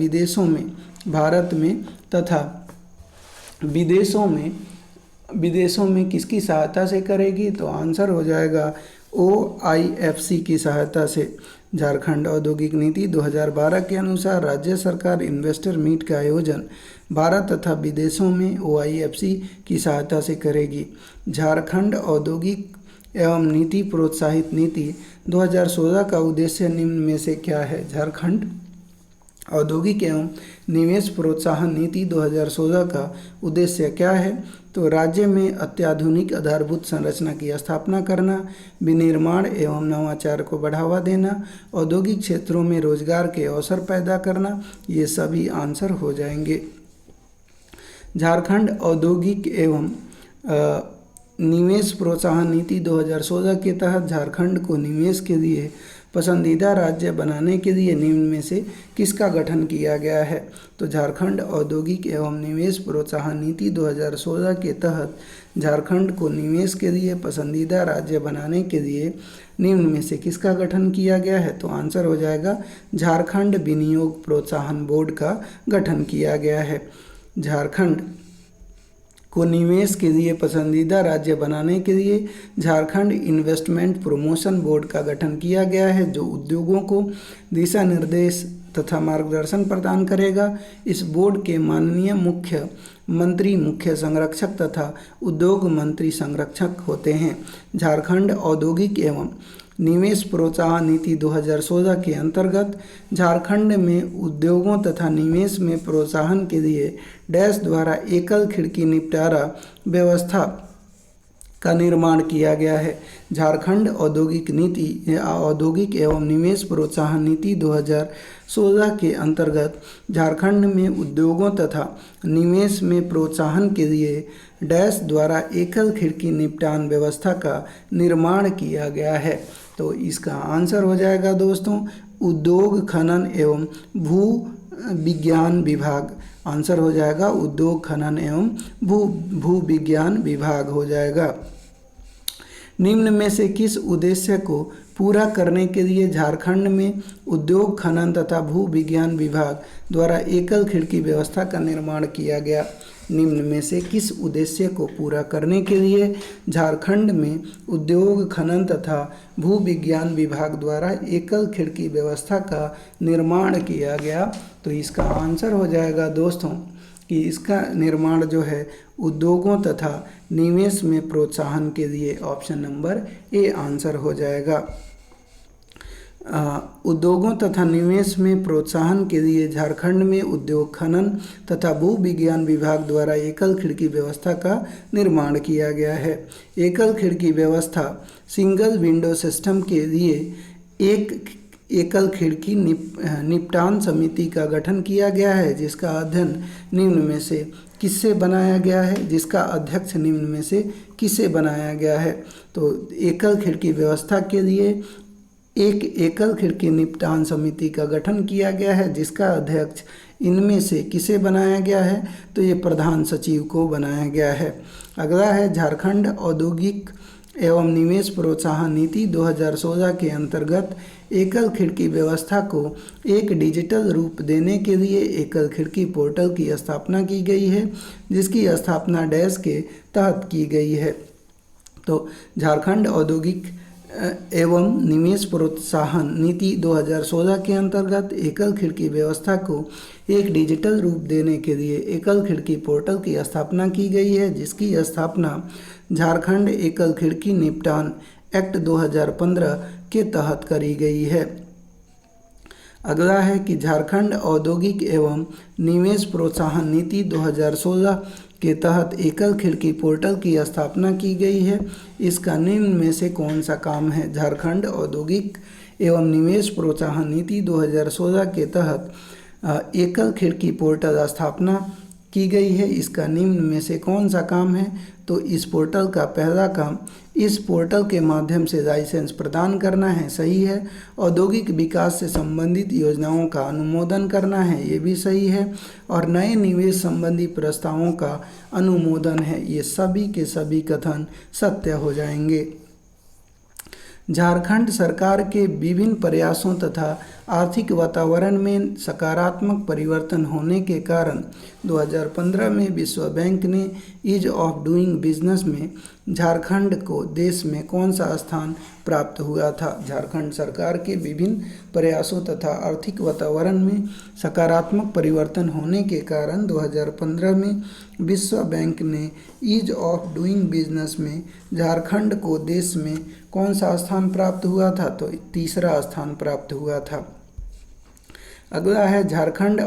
विदेशों में किसकी सहायता से करेगी। तो आंसर हो जाएगा OIFC की सहायता से। झारखंड औद्योगिक नीति 2012 के अनुसार राज्य सरकार इन्वेस्टर मीट का आयोजन भारत तथा विदेशों में OIFC की सहायता से करेगी। झारखंड औद्योगिक एवं नीति प्रोत्साहित नीति 2016 का उद्देश्य निम्न में से क्या है। झारखंड औद्योगिक एवं निवेश प्रोत्साहन नीति 2016 का उद्देश्य क्या है। तो राज्य में अत्याधुनिक आधारभूत संरचना की स्थापना करना, विनिर्माण एवं नवाचार को बढ़ावा देना, औद्योगिक क्षेत्रों में रोजगार के अवसर पैदा करना, ये सभी आंसर हो जाएंगे। झारखंड औद्योगिक एवं निवेश प्रोत्साहन नीति 2016 के तहत झारखंड को निवेश के लिए पसंदीदा राज्य बनाने के लिए निम्न में से किसका गठन किया गया है। तो झारखंड औद्योगिक एवं निवेश प्रोत्साहन नीति 2016 के तहत झारखंड को निवेश के लिए पसंदीदा राज्य बनाने के लिए निम्न में से किसका गठन किया गया है। तो आंसर हो जाएगा झारखंड विनियोग प्रोत्साहन बोर्ड का गठन किया गया है। झारखंड को निवेश के लिए पसंदीदा राज्य बनाने के लिए झारखंड इन्वेस्टमेंट प्रमोशन बोर्ड का गठन किया गया है, जो उद्योगों को दिशा निर्देश तथा मार्गदर्शन प्रदान करेगा। इस बोर्ड के माननीय मुख्य मंत्री मुख्य संरक्षक तथा उद्योग मंत्री संरक्षक होते हैं। झारखंड औद्योगिक एवं निवेश प्रोत्साहन नीति 2016 के अंतर्गत झारखंड में उद्योगों तथा निवेश में प्रोत्साहन के लिए डैश द्वारा एकल खिड़की निपटारा व्यवस्था का निर्माण किया गया है। झारखंड औद्योगिक एवं निवेश प्रोत्साहन नीति 2016 के अंतर्गत झारखंड में उद्योगों तथा निवेश में प्रोत्साहन के लिए डैश द्वारा एकल खिड़की निपटान व्यवस्था का निर्माण किया गया है। तो इसका आंसर हो जाएगा दोस्तों उद्योग खनन एवं भू विज्ञान विभाग। आंसर हो जाएगा उद्योग खनन एवं भू विज्ञान विभाग हो जाएगा। निम्न में से किस उद्देश्य को पूरा करने के लिए झारखंड में उद्योग खनन तथा भू विज्ञान विभाग द्वारा एकल खिड़की व्यवस्था का निर्माण किया गया। निम्न में से किस उद्देश्य को पूरा करने के लिए झारखंड में उद्योग खनन तथा भू विज्ञान विभाग द्वारा एकल खिड़की व्यवस्था का निर्माण किया गया। तो इसका आंसर हो जाएगा दोस्तों कि इसका निर्माण जो है उद्योगों तथा निवेश में प्रोत्साहन के लिए ऑप्शन नंबर ए आंसर हो जाएगा। उद्योगों तथा निवेश में प्रोत्साहन के लिए झारखंड में उद्योग खनन तथा भू विज्ञान विभाग द्वारा एकल खिड़की व्यवस्था का निर्माण किया गया है। एकल खिड़की व्यवस्था सिंगल विंडो सिस्टम के लिए एक एकल खिड़की निपटान समिति का गठन किया गया है, जिसका अध्ययन निम्न में से किससे बनाया गया है, जिसका अध्यक्ष निम्न में से किससे बनाया गया है। तो एकल खिड़की व्यवस्था के लिए एक एकल खिड़की निपटान समिति का गठन किया गया है, जिसका अध्यक्ष इनमें से किसे बनाया गया है। तो ये प्रधान सचिव को बनाया गया है। अगला है झारखंड औद्योगिक एवं निवेश प्रोत्साहन नीति 2016 के अंतर्गत एकल खिड़की व्यवस्था को एक डिजिटल रूप देने के लिए एकल खिड़की पोर्टल की स्थापना की गई है, जिसकी स्थापना डैश के तहत की गई है। तो झारखंड औद्योगिक एवं निवेश प्रोत्साहन नीति 2016 के अंतर्गत एकल खिड़की व्यवस्था को एक डिजिटल रूप देने के लिए एकल खिड़की पोर्टल की स्थापना की गई है, जिसकी स्थापना झारखंड एकल खिड़की निपटान एक्ट 2015 के तहत करी गई है। अगला है कि झारखंड औद्योगिक एवं निवेश प्रोत्साहन नीति 2016 के तहत एकल खिड़की पोर्टल की स्थापना की गई है। इसका निम्न में से कौन सा काम है? झारखंड औद्योगिक एवं निवेश प्रोत्साहन नीति 2016 के तहत एकल खिड़की पोर्टल स्थापना की गई है। इसका निम्न में से कौन सा काम है? तो इस पोर्टल का पहला काम इस पोर्टल के माध्यम से लाइसेंस प्रदान करना है, सही है। औद्योगिक विकास से संबंधित योजनाओं का अनुमोदन करना है, ये भी सही है। और नए निवेश संबंधी प्रस्तावों का अनुमोदन है, ये सभी के सभी कथन सत्य हो जाएंगे। झारखंड सरकार के विभिन्न प्रयासों तथा आर्थिक वातावरण में सकारात्मक परिवर्तन होने के कारण 2015 में विश्व बैंक ने ईज ऑफ डूइंग बिजनेस में झारखंड को देश में कौन सा स्थान प्राप्त हुआ था? झारखंड सरकार के विभिन्न प्रयासों तथा आर्थिक वातावरण में सकारात्मक परिवर्तन होने के कारण 2015 में विश्व बैंक ने ईज ऑफ डूइंग बिजनेस में झारखंड को देश में कौन सा स्थान प्राप्त हुआ था? तो तीसरा स्थान प्राप्त हुआ था। अगला है झारखंड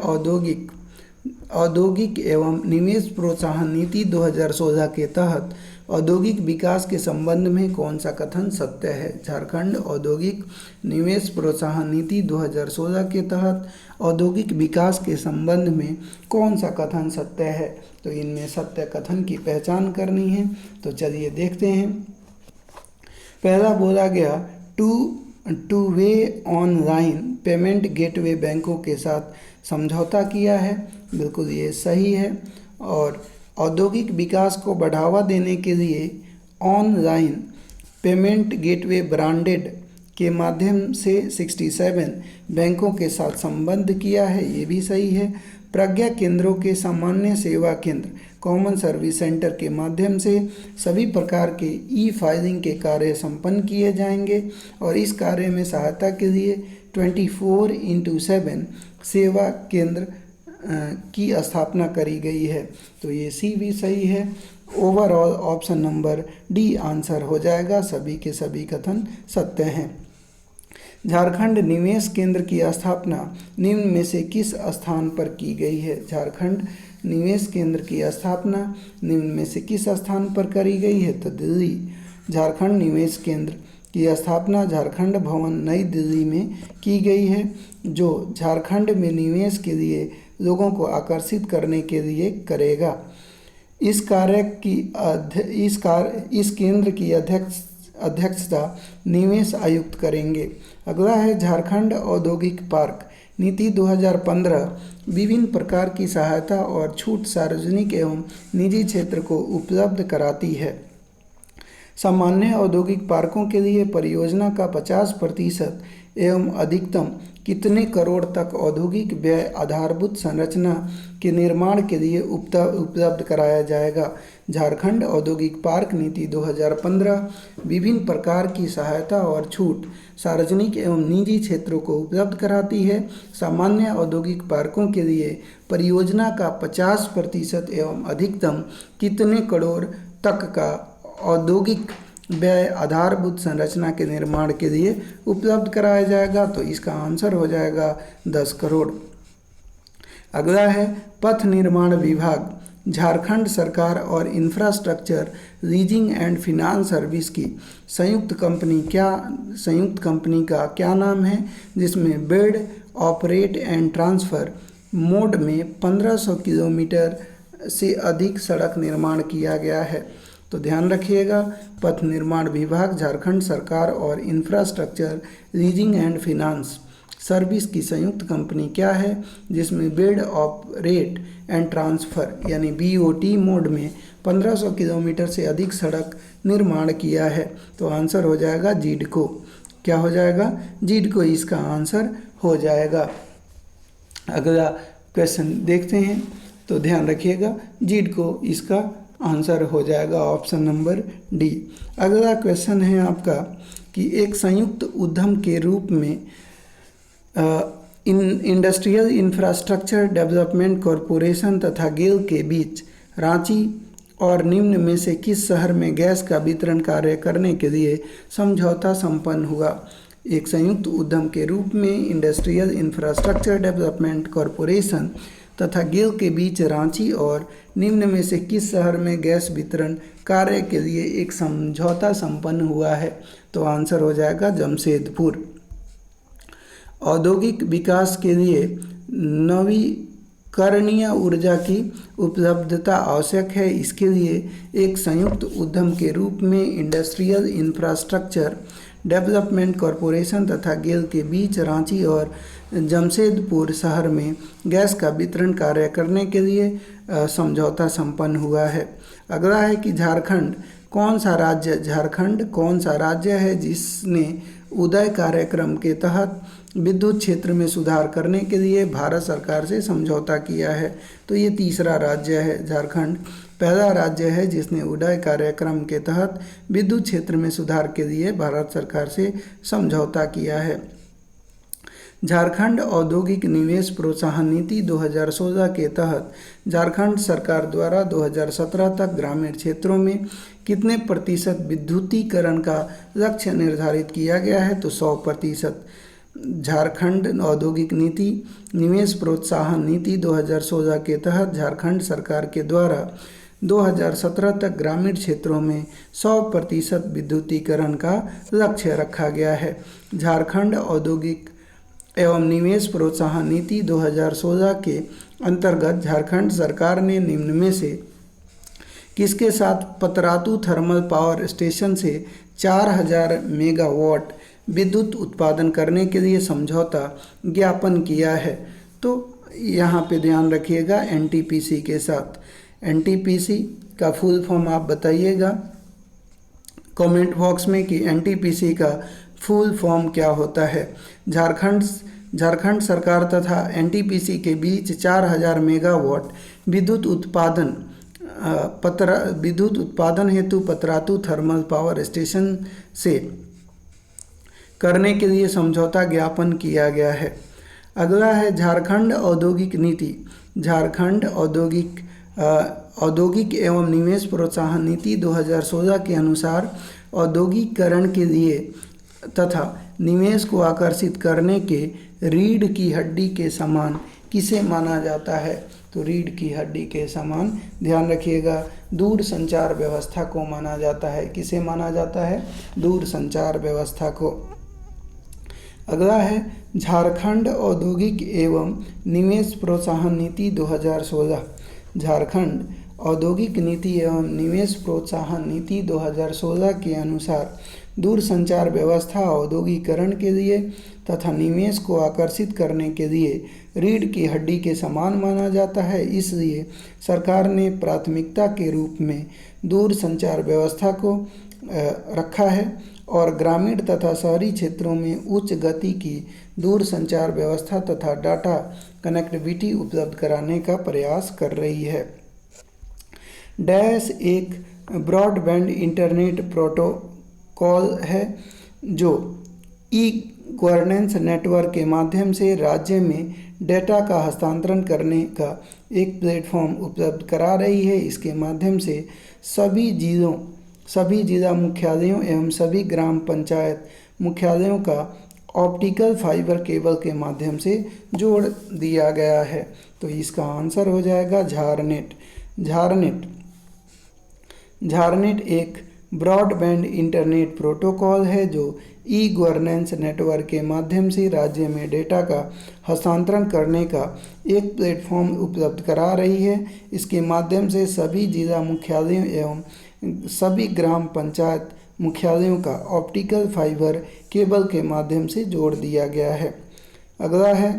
औद्योगिक एवं निवेश प्रोत्साहन नीति 2016 के तहत औद्योगिक विकास के संबंध में कौन सा कथन सत्य है? झारखंड औद्योगिक निवेश प्रोत्साहन नीति 2016 के तहत औद्योगिक विकास के संबंध में कौन सा कथन सत्य है? तो इनमें सत्य कथन की पहचान करनी है, तो चलिए देखते हैं। पहला बोला गया two way online payment gateway बैंकों के साथ समझौता किया है, बिल्कुल ये सही है। और औद्योगिक विकास को बढ़ावा देने के लिए ऑनलाइन पेमेंट गेटवे ब्रांडेड के माध्यम से 67 बैंकों के साथ संबंध किया है, ये भी सही है। प्रज्ञा केंद्रों के सामान्य सेवा केंद्र कॉमन सर्विस सेंटर के माध्यम से सभी प्रकार के ई फाइलिंग के कार्य संपन्न किए जाएंगे और इस कार्य में सहायता के लिए 24/7 सेवा केंद्र की स्थापना करी गई है, तो ये सी भी सही है। Overall option number D answer हो जाएगा, सभी के सभी कथन सत्य हैं। झारखंड निवेश केंद्र की स्थापना निम्न में से किस स्थान पर की गई है? झारखंड निवेश केंद्र की स्थापना निम्न में से किस स्थान पर करी गई है? तो दिल्ली। झारखंड निवेश केंद्र की स्थापना झारखंड भवन नई दिल्ली में की गई है, जो झारखंड में निवेश के लिए लोगों को आकर्षित करने के लिए करेगा। इस केंद्र की अध्यक्षता निवेश आयुक्त करेंगे। अगला है झारखंड औद्योगिक पार्क नीति 2015 विभिन्न प्रकार की सहायता और छूट सार्वजनिक एवं निजी क्षेत्र को उपलब्ध कराती है। सामान्य औद्योगिक पार्कों के लिए परियोजना का 50% एवं अधिकतम कितने करोड़ तक औद्योगिक व्यय आधारभूत संरचना के निर्माण के लिए उपलब्ध कराया जाएगा? झारखंड औद्योगिक पार्क नीति 2015 विभिन्न प्रकार की सहायता और छूट सार्वजनिक एवं निजी क्षेत्रों को उपलब्ध कराती है। सामान्य औद्योगिक पार्कों के लिए परियोजना का 50% एवं अधिकतम कितने करोड़ तक का औद्योगिक व्यय आधारभूत संरचना के निर्माण के लिए उपलब्ध कराया जाएगा? तो इसका आंसर हो जाएगा 10 करोड़। अगला है पथ निर्माण विभाग झारखंड सरकार और infrastructure leasing and finance service की संयुक्त कंपनी का क्या नाम है, जिसमें build operate and transfer mode में 1500 किलोमीटर से अधिक सड़क निर्माण किया गया है? तो ध्यान रखिएगा, पथ निर्माण विभाग झारखंड सरकार और infrastructure leasing and finance service की संयुक्त कंपनी क्या है, जिसमें बिल्ड ऑपरेट एंड ट्रांसफ़र यानी BOT मोड में 1500 किलोमीटर से अधिक सड़क निर्माण किया है? तो आंसर हो जाएगा जीडको। क्या हो जाएगा? जीडको इसका आंसर हो जाएगा। अगला क्वेश्चन देखते हैं, तो ध्यान रखिएगा जीडको इसका आंसर हो जाएगा ऑप्शन नंबर डी। अगला क्वेश्चन है आपका कि एक संयुक्त उद्यम के रूप में इंडस्ट्रियल इंफ्रास्ट्रक्चर डेवलपमेंट कॉरपोरेशन तथा गेल के बीच रांची और निम्न में से किस शहर में गैस का वितरण कार्य करने के लिए समझौता संपन्न हुआ। एक संयुक्त उद्यम के रूप में इंडस्ट्रियल इंफ्रास्ट्रक्चर डेवलपमेंट कॉरपोरेशन तथा गेल के बीच रांची और निम्न में से किस शहर में गैस वितरण कार्य के लिए एक समझौता संपन्न हुआ है। तो आंसर हो जाएगा जमशेदपुर। औद्योगिक विकास के लिए नवीकरणीय ऊर्जा की उपलब्धता आवश्यक है। इसके लिए एक संयुक्त उद्यम के रूप में इंडस्ट्रियल इंफ्रास्ट्रक्चर डेवलपमेंट कॉरपोरेशन तथा गेल के बीच रांची और जमशेदपुर शहर में गैस का वितरण कार्य करने के लिए समझौता संपन्न हुआ है। अगला है कि झारखंड कौन सा राज्य है जिसने उदय कार्यक्रम के तहत विद्युत क्षेत्र में सुधार करने के लिए भारत सरकार से समझौता किया है। तो ये तीसरा राज्य है झारखंड। पहला राज्य है जिसने उदय कार्यक्रम के तहत विद्युत क्षेत्र में सुधार के लिए भारत सरकार से समझौता किया है। झारखंड औद्योगिक निवेश प्रोत्साहन नीति 2016 के तहत झारखंड सरकार द्वारा 2017 तक ग्रामीण क्षेत्रों में कितने प्रतिशत विद्युतीकरण का लक्ष्य निर्धारित किया गया है। तो 100%। झारखंड औद्योगिक नीति निवेश प्रोत्साहन नीति 2016 के तहत झारखंड सरकार के द्वारा 2017 तक ग्रामीण क्षेत्रों में 100% विद्युतीकरण का लक्ष्य रखा गया है। झारखंड औद्योगिक एवं निवेश प्रोत्साहन नीति 2016 के अंतर्गत झारखंड सरकार ने निम्न में से किसके साथ पतरातू थर्मल पावर स्टेशन से 4000 मेगावाट विद्युत उत्पादन करने के लिए समझौता ज्ञापन किया है। तो यहाँ पे ध्यान रखिएगा एनटीपीसी के साथ। एनटीपीसी का फुल फॉर्म आप बताइएगा कमेंट बॉक्स में कि एनटीपीसी का फुल फॉर्म क्या होता है। झारखंड सरकार तथा एनटीपीसी के बीच 4000 मेगावाट विद्युत उत्पादन हेतु पतरातू थर्मल पावर स्टेशन से करने के लिए समझौता ज्ञापन किया गया है। अगला है झारखंड औद्योगिक नीति। झारखंड औद्योगिक एवं निवेश प्रोत्साहन नीति 2016 के अनुसार औद्योगिकरण के लिए तथा निवेश को आकर्षित करने के रीढ़ की हड्डी के समान किसे माना जाता है। तो रीढ़ की हड्डी के समान ध्यान रखिएगा दूर संचार व्यवस्था को माना जाता है। किसे माना जाता है? दूर संचार व्यवस्था को। अगला है झारखंड औद्योगिक एवं निवेश प्रोत्साहन नीति 2016। झारखंड औद्योगिक नीति एवं निवेश प्रोत्साहन नीति 2016 के अनुसार दूर संचार व्यवस्था औद्योगिकरण के लिए तथा निवेश को आकर्षित करने के लिए रीढ़ की हड्डी के समान माना जाता है। इसलिए सरकार ने प्राथमिकता के रूप में दूर संचार व्यवस्था को रखा है और ग्रामीण तथा शहरी क्षेत्रों में उच्च गति की दूर संचार व्यवस्था तथा डाटा कनेक्टिविटी उपलब्ध कराने का प्रयास कर रही है। डैश एक ब्रॉडबैंड इंटरनेट प्रोटोकॉल है जो ई गवर्नेंस नेटवर्क के माध्यम से राज्य में डेटा का हस्तांतरण करने का एक प्लेटफॉर्म उपलब्ध करा रही है। इसके माध्यम से सभी जिला मुख्यालयों एवं सभी ग्राम पंचायत मुख्यालयों का ऑप्टिकल फाइबर केबल के माध्यम से जोड़ दिया गया है। तो इसका आंसर हो जाएगा झारनेट। झारनेट एक ब्रॉडबैंड इंटरनेट प्रोटोकॉल है जो ई गवर्नेंस नेटवर्क के माध्यम से राज्य में डेटा का हस्तांतरण करने का एक प्लेटफॉर्म उपलब्ध करा रही है। इसके माध्यम से सभी जिला मुख्यालयों एवं सभी ग्राम पंचायत मुख्यालयों का ऑप्टिकल फाइबर केबल के माध्यम से जोड़ दिया गया है। अगला है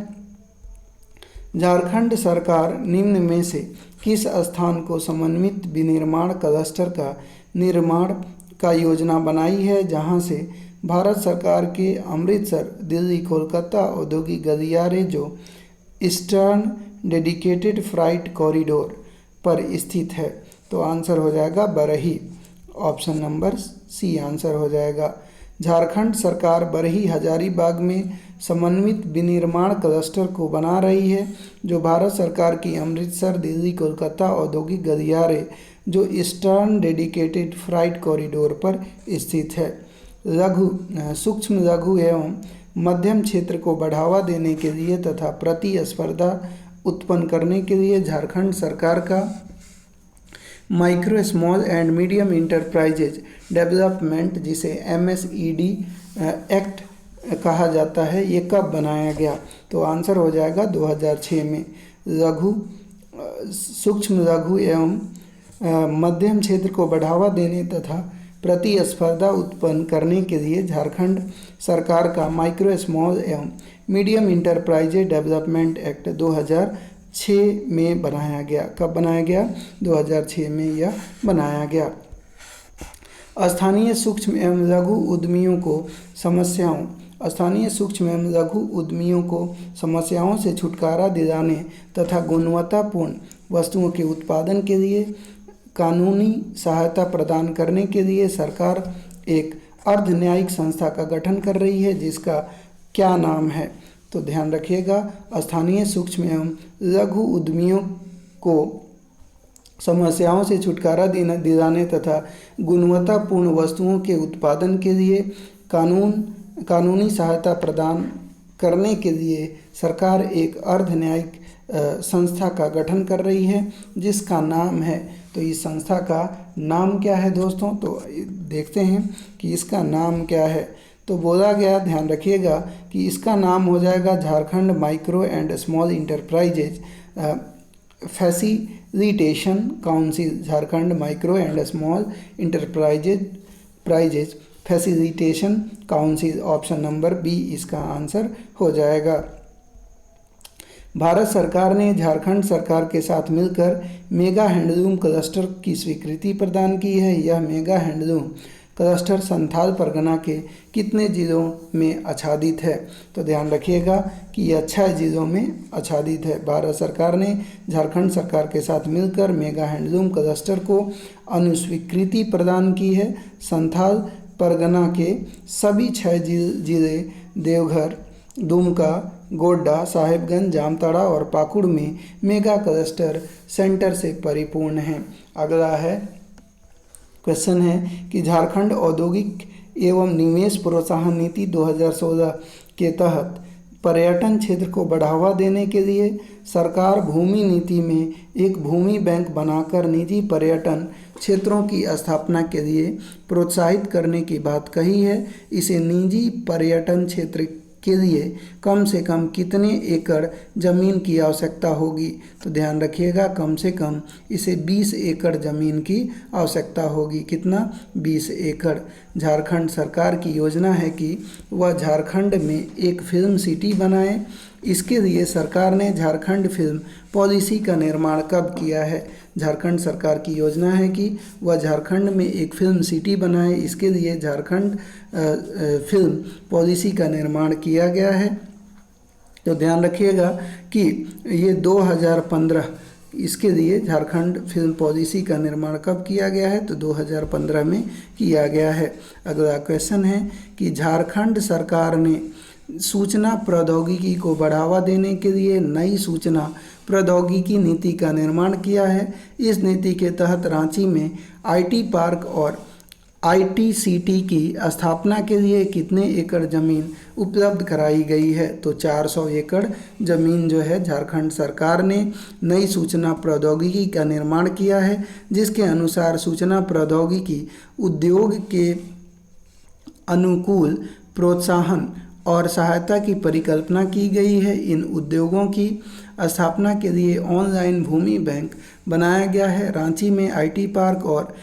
झारखंड सरकार निम्न में से किस स्थान को समन्वित विनिर्माण क्लस्टर का निर्माण का योजना बनाई है, जहां से भारत सरकार के अमृतसर, दिल्ली, कोलकाता औद्योगिक गलियारे जो ईस्टर्न डेडिकेटेड फ्राइट कॉरिडोर पर स्थित है। तो आंसर हो जाएगा Barhi. Option number C answer हो जाएगा। झारखंड सरकार बरही हजारीबाग में समन्वित विनिर्माण क्लस्टर को बना रही है, जो भारत सरकार की अमृतसर दिल्ली कोलकाता औद्योगिक गलियारे जो ईस्टर्न डेडिकेटेड फ्राइट कॉरिडोर पर स्थित है। सूक्ष्म लघु एवं मध्यम क्षेत्र को बढ़ावा देने के लिए तथा प्रतिस्पर्धा उत्पन्न करने के लिए झारखंड सरकार का micro small and medium enterprises development, जिसे MSED एक्ट कहा जाता है, ये कब बनाया गया? तो आंसर हो जाएगा 2006 में। सूक्ष्म लघु एवं मध्यम क्षेत्र को बढ़ावा देने तथा प्रतिस्पर्धा उत्पन्न करने के लिए झारखंड सरकार का माइक्रो स्मॉल एवं मीडियम इंटरप्राइजेज डेवलपमेंट एक्ट 2006 में बनाया गया। कब बनाया गया? 2006 में यह बनाया गया। स्थानीय सूक्ष्म एवं लघु उद्यमियों को समस्याओं से छुटकारा दिलाने तथा गुणवत्तापूर्ण वस्तुओं के उत्पादन के लिए कानूनी सहायता प्रदान करने के लिए सरकार एक अर्ध न्यायिक संस्था का गठन कर रही है, जिसका क्या नाम है? तो ध्यान रखिएगा, स्थानीय सूक्ष्म एवं लघु उद्यमियों को समस्याओं से छुटकारा दिलाने तथा गुणवत्तापूर्ण वस्तुओं के उत्पादन के लिए कानूनी सहायता प्रदान करने के लिए सरकार एक अर्ध न्यायिक संस्था का गठन कर रही है, जिसका नाम है, तो इस संस्था का नाम क्या है दोस्तों? तो देखते हैं कि इसका नाम क्या है। तो बोला गया, ध्यान रखिएगा कि इसका नाम हो जाएगा Jharkhand micro and small enterprises facilitation council. Jharkhand micro and small enterprises facilitation council. Option number B इसका आंसर हो जाएगा। भारत सरकार ने झारखंड सरकार के साथ मिलकर मेगा हैंडलूम क्लस्टर की स्वीकृति प्रदान की है। यह mega handloom cluster Santhal Pargana के कितने जिलों में आच्छादित है? तो ध्यान रखिएगा कि यह 6 जिलों में आच्छादित है। भारत सरकार ने झारखंड सरकार के साथ मिलकर मेगा हैंडलूम क्लस्टर को अनुस्वीकृति प्रदान की है। संथाल परगना के सभी 6 जिले देवघर, दुमका, गोड्डा, साहेबगंज, जामताड़ा और पाकुड़ में मेगा क्लस्टर सेंटर से परिपूर्ण हैं। अगला है क्वेश्चन है कि झारखंड औद्योगिक एवं निवेश प्रोत्साहन नीति 2016 के तहत पर्यटन क्षेत्र को बढ़ावा देने के लिए सरकार भूमि नीति में एक भूमि बैंक बनाकर निजी पर्यटन क्षेत्रों की स्थापना के लिए प्रोत्साहित करने की बात कही है। इसे निजी पर्यटन क्षेत्र के लिए कम से कम कितने एकड़ ज़मीन की आवश्यकता होगी? तो ध्यान रखिएगा, कम से कम इसे 20 एकड़ ज़मीन की आवश्यकता होगी। कितना? 20 एकड़। झारखंड सरकार की योजना है कि वह झारखंड में एक फिल्म सिटी बनाए। इसके लिए सरकार ने झारखंड फिल्म पॉलिसी का निर्माण कब किया है? झारखंड सरकार की योजना है कि वह झारखंड में एक फिल्म सिटी बनाए। इसके लिए झारखंड फिल्म पॉलिसी का निर्माण किया गया है। तो ध्यान रखिएगा कि ये 2015, इसके लिए झारखंड फिल्म पॉलिसी का निर्माण कब किया गया है? तो 2015 में किया गया है। अगला क्वेश्चन है कि झारखंड सरकार ने सूचना प्रौद्योगिकी को बढ़ावा देने के लिए नई सूचना प्रौद्योगिकी नीति का निर्माण किया है। इस नीति के तहत रांची में IT पार्क और ITCT की स्थापना के लिए कितने एकड़ ज़मीन उपलब्ध कराई गई है? तो 400 एकड़ ज़मीन जो है झारखंड सरकार ने नई सूचना प्रौद्योगिकी का निर्माण किया है, जिसके अनुसार सूचना प्रौद्योगिकी उद्योग के अनुकूल प्रोत्साहन और सहायता की परिकल्पना की गई है। इन उद्योगों की स्थापना के लिए ऑनलाइन भूमि बैंक बनाया गया है। रांची में IT पार्क और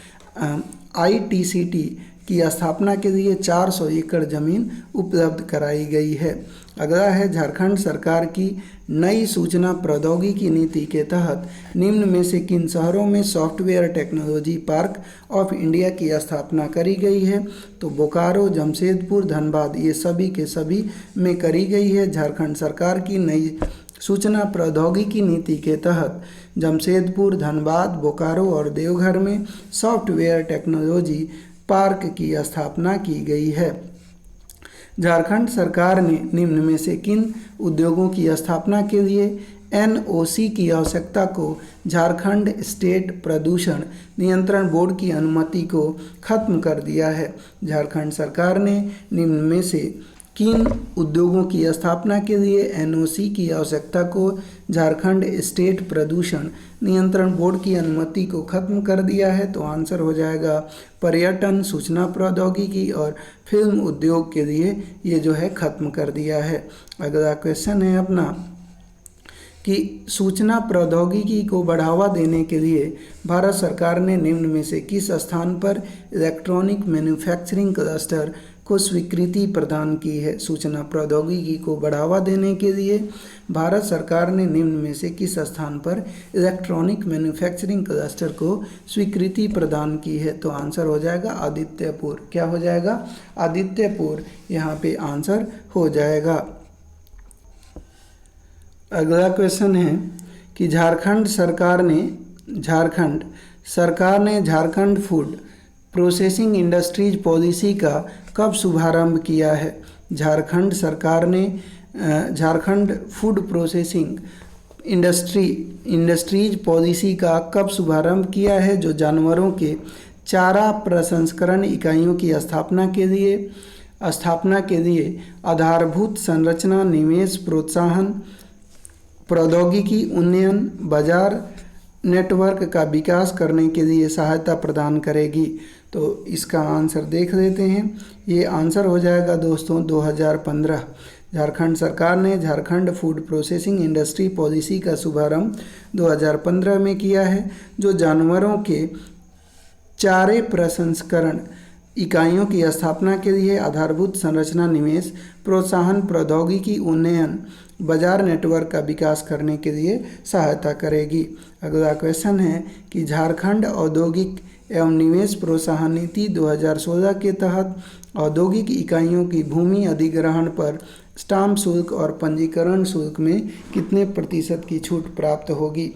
ITCT की स्थापना के लिए 400 एकड़ ज़मीन उपलब्ध कराई गई है। अगला है झारखंड सरकार की नई सूचना प्रौद्योगिकी नीति के तहत निम्न में से किन शहरों में software technology park of India की स्थापना करी गई है? तो बोकारो, जमशेदपुर, धनबाद, ये सभी के सभी में करी गई है। झारखंड सरकार की नई सूचना प्रौद्योगिकी नीति के तहत जमशेदपुर, धनबाद, बोकारो और देवघर में सॉफ्टवेयर टेक्नोलॉजी पार्क की स्थापना की गई है। झारखंड सरकार ने निम्न में से किन उद्योगों की स्थापना के लिए एनओसी की आवश्यकता को झारखंड स्टेट प्रदूषण नियंत्रण बोर्ड की अनुमति को खत्म कर दिया है? झारखंड सरकार ने निम्न में से किन उद्योगों की स्थापना के लिए एनओसी की आवश्यकता को झारखंड स्टेट प्रदूषण नियंत्रण बोर्ड की अनुमति को खत्म कर दिया है? तो आंसर हो जाएगा पर्यटन, सूचना प्रौद्योगिकी और फिल्म उद्योग के लिए ये जो है खत्म कर दिया है। अगला क्वेश्चन है अपना कि सूचना प्रौद्योगिकी को बढ़ावा देने के लिए भारत सरकार ने निम्न में से किस स्थान पर इलेक्ट्रॉनिक मैन्युफैक्चरिंग क्लस्टर को स्वीकृति प्रदान की है? सूचना प्रौद्योगिकी को बढ़ावा देने के लिए भारत सरकार ने निम्न में से किस स्थान पर इलेक्ट्रॉनिक मैन्युफैक्चरिंग क्लस्टर को स्वीकृति प्रदान की है? तो आंसर हो जाएगा आदित्यपुर। क्या हो जाएगा? आदित्यपुर यहाँ पे आंसर हो जाएगा। अगला क्वेश्चन है कि झारखंड सरकार ने Jharkhand food processing industries policy का कब शुभारंभ किया है? झारखंड सरकार ने Jharkhand food processing industries policy का कब शुभारंभ किया है? जो जानवरों के चारा प्रसंस्करण इकाइयों की स्थापना के लिए आधारभूत संरचना, निवेश, प्रोत्साहन, प्रौद्योगिकी उन्नयन, बाजार नेटवर्क का विकास करने के लिए सहायता प्रदान करेगी। तो इसका आंसर देख लेते हैं। ये आंसर हो जाएगा दोस्तों 2015। झारखंड सरकार ने Jharkhand food processing industry policy का शुभारंभ 2015 में किया है, जो जानवरों के चारे प्रसंस्करण इकाइयों की स्थापना के लिए आधारभूत संरचना, निवेश, प्रोत्साहन, प्रौद्योगिकी उन्नयन, बाजार नेटवर्क का विकास करने के लिए सहायता करेगी। अगला क्वेश्चन है कि झारखंड औद्योगिक एवं निवेश प्रोत्साहन नीति 2016 के तहत औद्योगिक इकाइयों की भूमि अधिग्रहण पर स्टाम्प शुल्क और पंजीकरण शुल्क में कितने प्रतिशत की छूट प्राप्त होगी?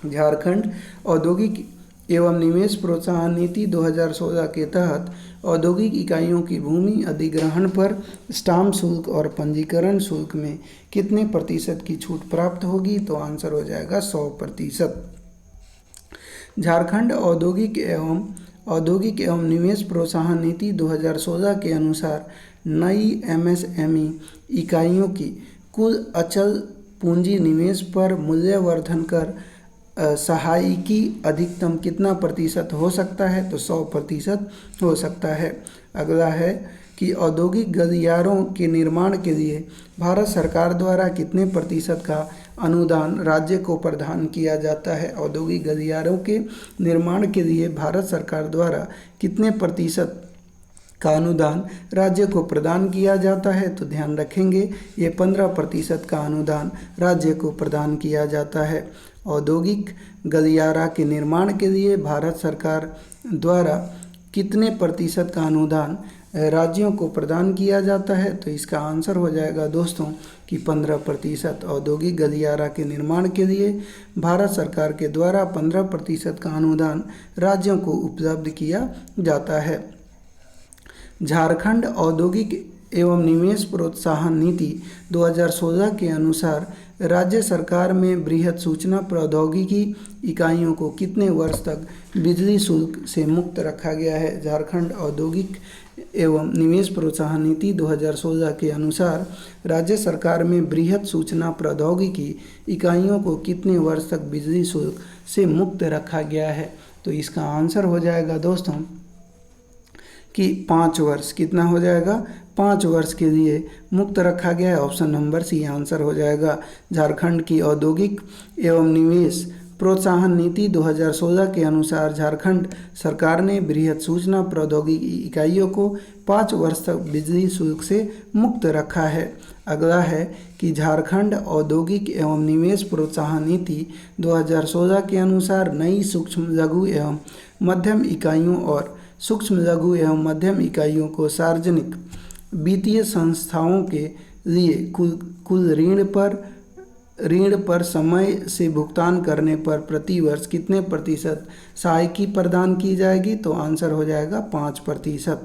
झारखंड औद्योगिक एवं निवेश प्रोत्साहन नीति 2016 के तहत औद्योगिक इकाइयों की भूमि अधिग्रहण पर स्टाम्प शुल्क और पंजीकरण शुल्क में कितने प्रतिशत की छूट प्राप्त होगी? तो आंसर हो जाएगा 100%। झारखंड औद्योगिक एवं निवेश प्रोत्साहन नीति 2016 के अनुसार नई एमएसएमई इकाइयों की कुल अचल पूंजी निवेश पर मूल्यवर्धन कर सहायिकी अधिकतम कितना प्रतिशत हो सकता है? तो 100% हो सकता है। अगला है कि औद्योगिक गलियारों के निर्माण के लिए भारत सरकार द्वारा कितने प्रतिशत का अनुदान राज्य को प्रदान किया जाता है? औद्योगिक गलियारों के निर्माण के लिए भारत सरकार द्वारा कितने प्रतिशत का अनुदान राज्य को प्रदान किया जाता है? तो ध्यान रखेंगे ये 15% का अनुदान राज्य को प्रदान किया जाता है। औद्योगिक गलियारा के निर्माण के लिए भारत सरकार द्वारा कितने प्रतिशत का अनुदान राज्यों को प्रदान किया जाता है? तो इसका आंसर हो जाएगा दोस्तों कि 15%। औद्योगिक गलियारा के निर्माण के लिए भारत सरकार के द्वारा 15% का अनुदान राज्यों को उपलब्ध किया जाता है। झारखंड औद्योगिक एवं निवेश प्रोत्साहन नीति 2016 के अनुसार राज्य सरकार में बृहद सूचना प्रौद्योगिकी इकाइयों को कितने वर्ष तक बिजली शुल्क से मुक्त रखा गया है? झारखंड औद्योगिक एवं निवेश प्रोत्साहन नीति 2016 के अनुसार राज्य सरकार में बृहद सूचना प्रौद्योगिकी इकाइयों को कितने वर्ष तक बिजली शुल्क से मुक्त रखा गया है? तो इसका आंसर हो जाएगा दोस्तों कि 5 वर्ष। कितना हो जाएगा? 5 वर्ष के लिए मुक्त रखा गया है। ऑप्शन नंबर सी आंसर हो जाएगा। झारखंड की औद्योगिक एवं निवेश प्रोत्साहन नीति 2016 के अनुसार झारखंड सरकार ने बृहद सूचना प्रौद्योगिकी इकाइयों को 5 वर्ष तक बिजली शुल्क से मुक्त रखा है। अगला है कि झारखंड औद्योगिक एवं निवेश प्रोत्साहन नीति 2016 के अनुसार नई सूक्ष्म लघु एवं मध्यम इकाइयों और सूक्ष्म लघु एवं मध्यम इकाइयों को सार्वजनिक वित्तीय संस्थाओं के लिए कुल ऋण पर समय से भुगतान करने पर प्रतिवर्ष कितने प्रतिशत सहायकी प्रदान की जाएगी? तो आंसर हो जाएगा 5%।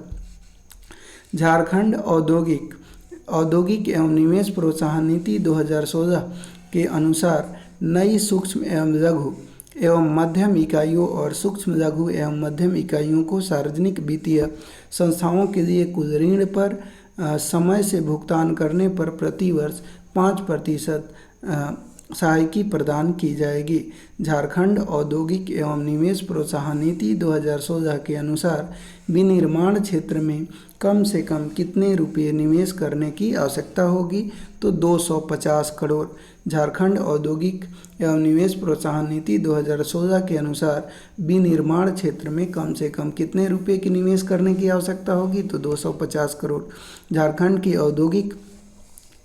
झारखंड औद्योगिक एवं निवेश प्रोत्साहन नीति 2016 के अनुसार नई सूक्ष्म एवं लघु एवं मध्यम इकाइयों और सूक्ष्म लघु एवं मध्यम इकाइयों को सार्वजनिक वित्तीय संस्थाओं के लिए कुल ऋण पर समय से भुगतान करने पर प्रतिवर्ष 5% सहायकी प्रदान की जाएगी। झारखंड औद्योगिक एवं निवेश प्रोत्साहन नीति 2016 के अनुसार विनिर्माण क्षेत्र में कम से कम कितने रुपये निवेश करने की आवश्यकता होगी? तो 250 करोड़। झारखंड औद्योगिक एवं निवेश प्रोत्साहन नीति 2016 के अनुसार विनिर्माण क्षेत्र में कम से कम कितने रुपये की निवेश करने की आवश्यकता होगी? तो 250 करोड़। झारखंड की औद्योगिक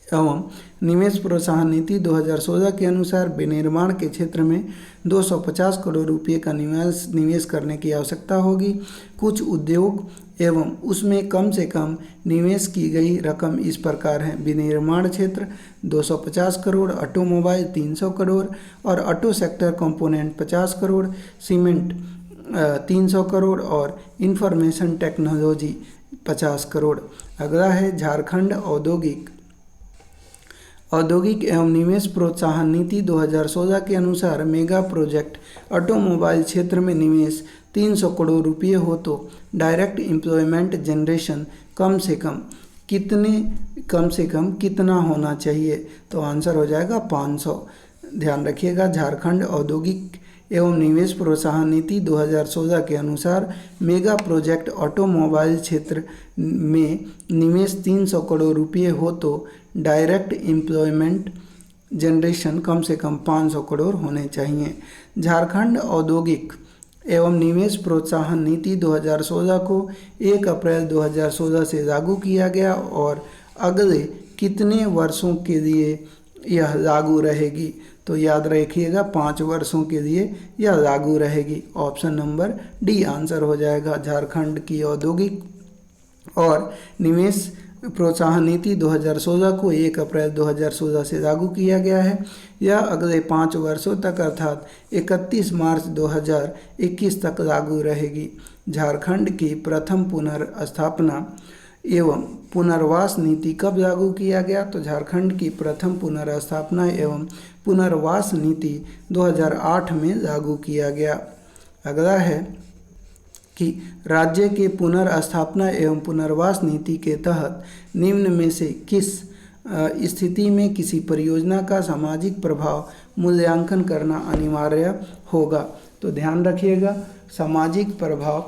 एवं निवेश प्रोत्साहन नीति 2016 के अनुसार विनिर्माण के क्षेत्र में 250 करोड़ रुपये का निवेश करने की आवश्यकता होगी। कुछ उद्योग एवं उसमें कम से कम निवेश की गई रकम इस प्रकार है: विनिर्माण क्षेत्र 250 करोड़, ऑटोमोबाइल 300 करोड़ और auto sector component 50 crore, cement 300 crore और इंफॉर्मेशन टेक्नोलॉजी 50 करोड़। अगला है झारखंड औद्योगिक एवं निवेश प्रोत्साहन नीति 2016 के अनुसार मेगा प्रोजेक्ट ऑटोमोबाइल क्षेत्र में निवेश 300 करोड़ रुपये हो तो डायरेक्ट एम्प्लॉयमेंट जनरेशन कम से कम कितना होना चाहिए? तो आंसर हो जाएगा 500। ध्यान रखिएगा, झारखंड औद्योगिक एवं निवेश प्रोत्साहन नीति 2016 के अनुसार मेगा प्रोजेक्ट ऑटोमोबाइल क्षेत्र में निवेश 300 करोड़ रुपये हो तो डायरेक्ट एम्प्लॉयमेंट जनरेशन कम से कम 500 करोड़ होने चाहिए। झारखंड औद्योगिक एवं निवेश प्रोत्साहन नीति 2016 को 1 अप्रैल 2016 से लागू किया गया और अगले कितने वर्षों के लिए यह लागू रहेगी? तो याद रखिएगा 5 वर्षों के लिए यह लागू रहेगी। ऑप्शन नंबर डी आंसर हो जाएगा। झारखंड की औद्योगिक और निवेश प्रोत्साहन नीति 2016 को 1 अप्रैल 2016 से लागू किया गया है। यह अगले 5 वर्षों तक अर्थात 31 मार्च 2021 तक लागू रहेगी। झारखंड की प्रथम पुनर्स्थापना एवं पुनर्वास नीति कब लागू किया गया? तो झारखंड की प्रथम पुनर्स्थापना एवं पुनर्वास नीति 2008 में लागू किया गया। अगला है कि राज्य के पुनर्स्थापना एवं पुनर्वास नीति के तहत निम्न में से किस स्थिति में किसी परियोजना का सामाजिक प्रभाव मूल्यांकन करना अनिवार्य होगा? तो ध्यान रखिएगा, सामाजिक प्रभाव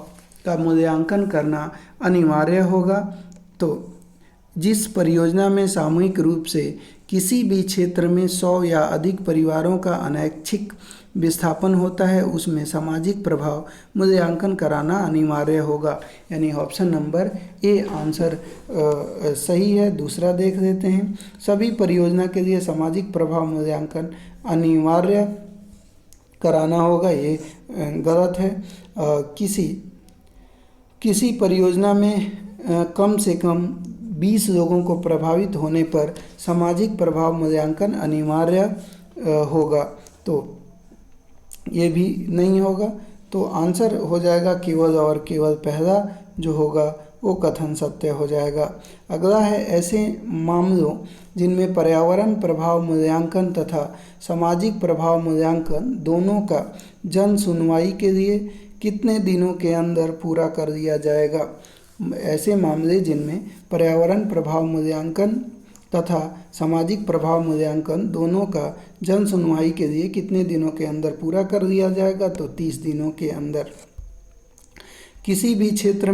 का मूल्यांकन करना अनिवार्य होगा। तो जिस परियोजना में सामूहिक रूप से किसी भी क्षेत्र में 100 या अधिक परिवारों का अनैच्छिक विस्थापन होता है उसमें सामाजिक प्रभाव मूल्यांकन कराना अनिवार्य होगा। यानी ऑप्शन नंबर ए आंसर सही है। दूसरा देख लेते हैं। सभी परियोजना के लिए सामाजिक प्रभाव मूल्यांकन अनिवार्य कराना होगा, ये गलत है। किसी परियोजना में कम से कम 20 लोगों को प्रभावित होने पर सामाजिक प्रभाव मूल्यांकन अनिवार्य होगा, तो ये भी नहीं होगा। तो आंसर हो जाएगा केवल और केवल पहला जो होगा वो कथन सत्य हो जाएगा। अगला है ऐसे मामलों जिनमें पर्यावरण प्रभाव मूल्यांकन तथा सामाजिक प्रभाव मूल्यांकन दोनों का जन सुनवाई के लिए कितने दिनों के अंदर पूरा कर दिया जाएगा? ऐसे मामले जिनमें पर्यावरण प्रभाव मूल्यांकन तथा सामाजिक प्रभाव मूल्यांकन दोनों का जन सुनवाई के लिए कितने दिनों के अंदर पूरा कर दिया जाएगा? तो 30 दिनों के अंदर। किसी भी क्षेत्र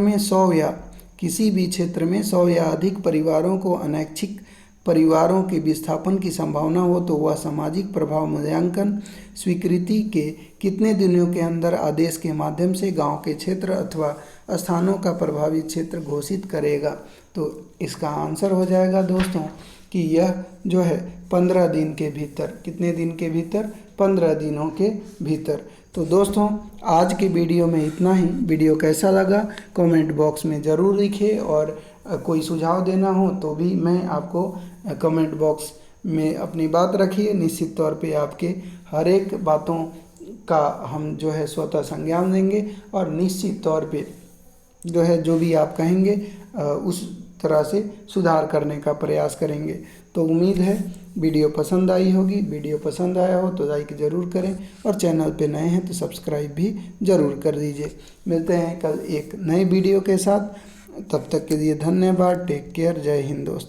में 100 या अधिक परिवारों को अनैच्छिक परिवारों के विस्थापन की संभावना हो तो वह सामाजिक प्रभाव मूल्यांकन स्वीकृति के कितने दिनों के अंदर आदेश के माध्यम से गांव के क्षेत्र अथवा स्थानों का प्रभावित क्षेत्र घोषित करेगा? तो इसका आंसर हो जाएगा दोस्तों कि यह जो है 15 दिन के भीतर, कितने दिन के भीतर, 15 दिनों के भीतर। तो दोस्तों आज की वीडियो में इतना ही। वीडियो कैसा लगा कमेंट बॉक्स में ज़रूर लिखिए, और कोई सुझाव देना हो तो भी मैं आपको कमेंट बॉक्स में अपनी बात रखिए। निश्चित तौर पे आपके हर एक बातों का हम जो है स्वतः संज्ञान लेंगे, और निश्चित तौर पे जो है जो भी आप कहेंगे उस तरह से सुधार करने का प्रयास करेंगे। तो उम्मीद है वीडियो पसंद आई होगी। वीडियो पसंद आया हो तो लाइक ज़रूर करें, और चैनल पे नए हैं तो सब्सक्राइब भी ज़रूर कर दीजिए। मिलते हैं कल एक नए वीडियो के साथ, तब तक के लिए धन्यवाद। Take care. जय हिंद दोस्तों।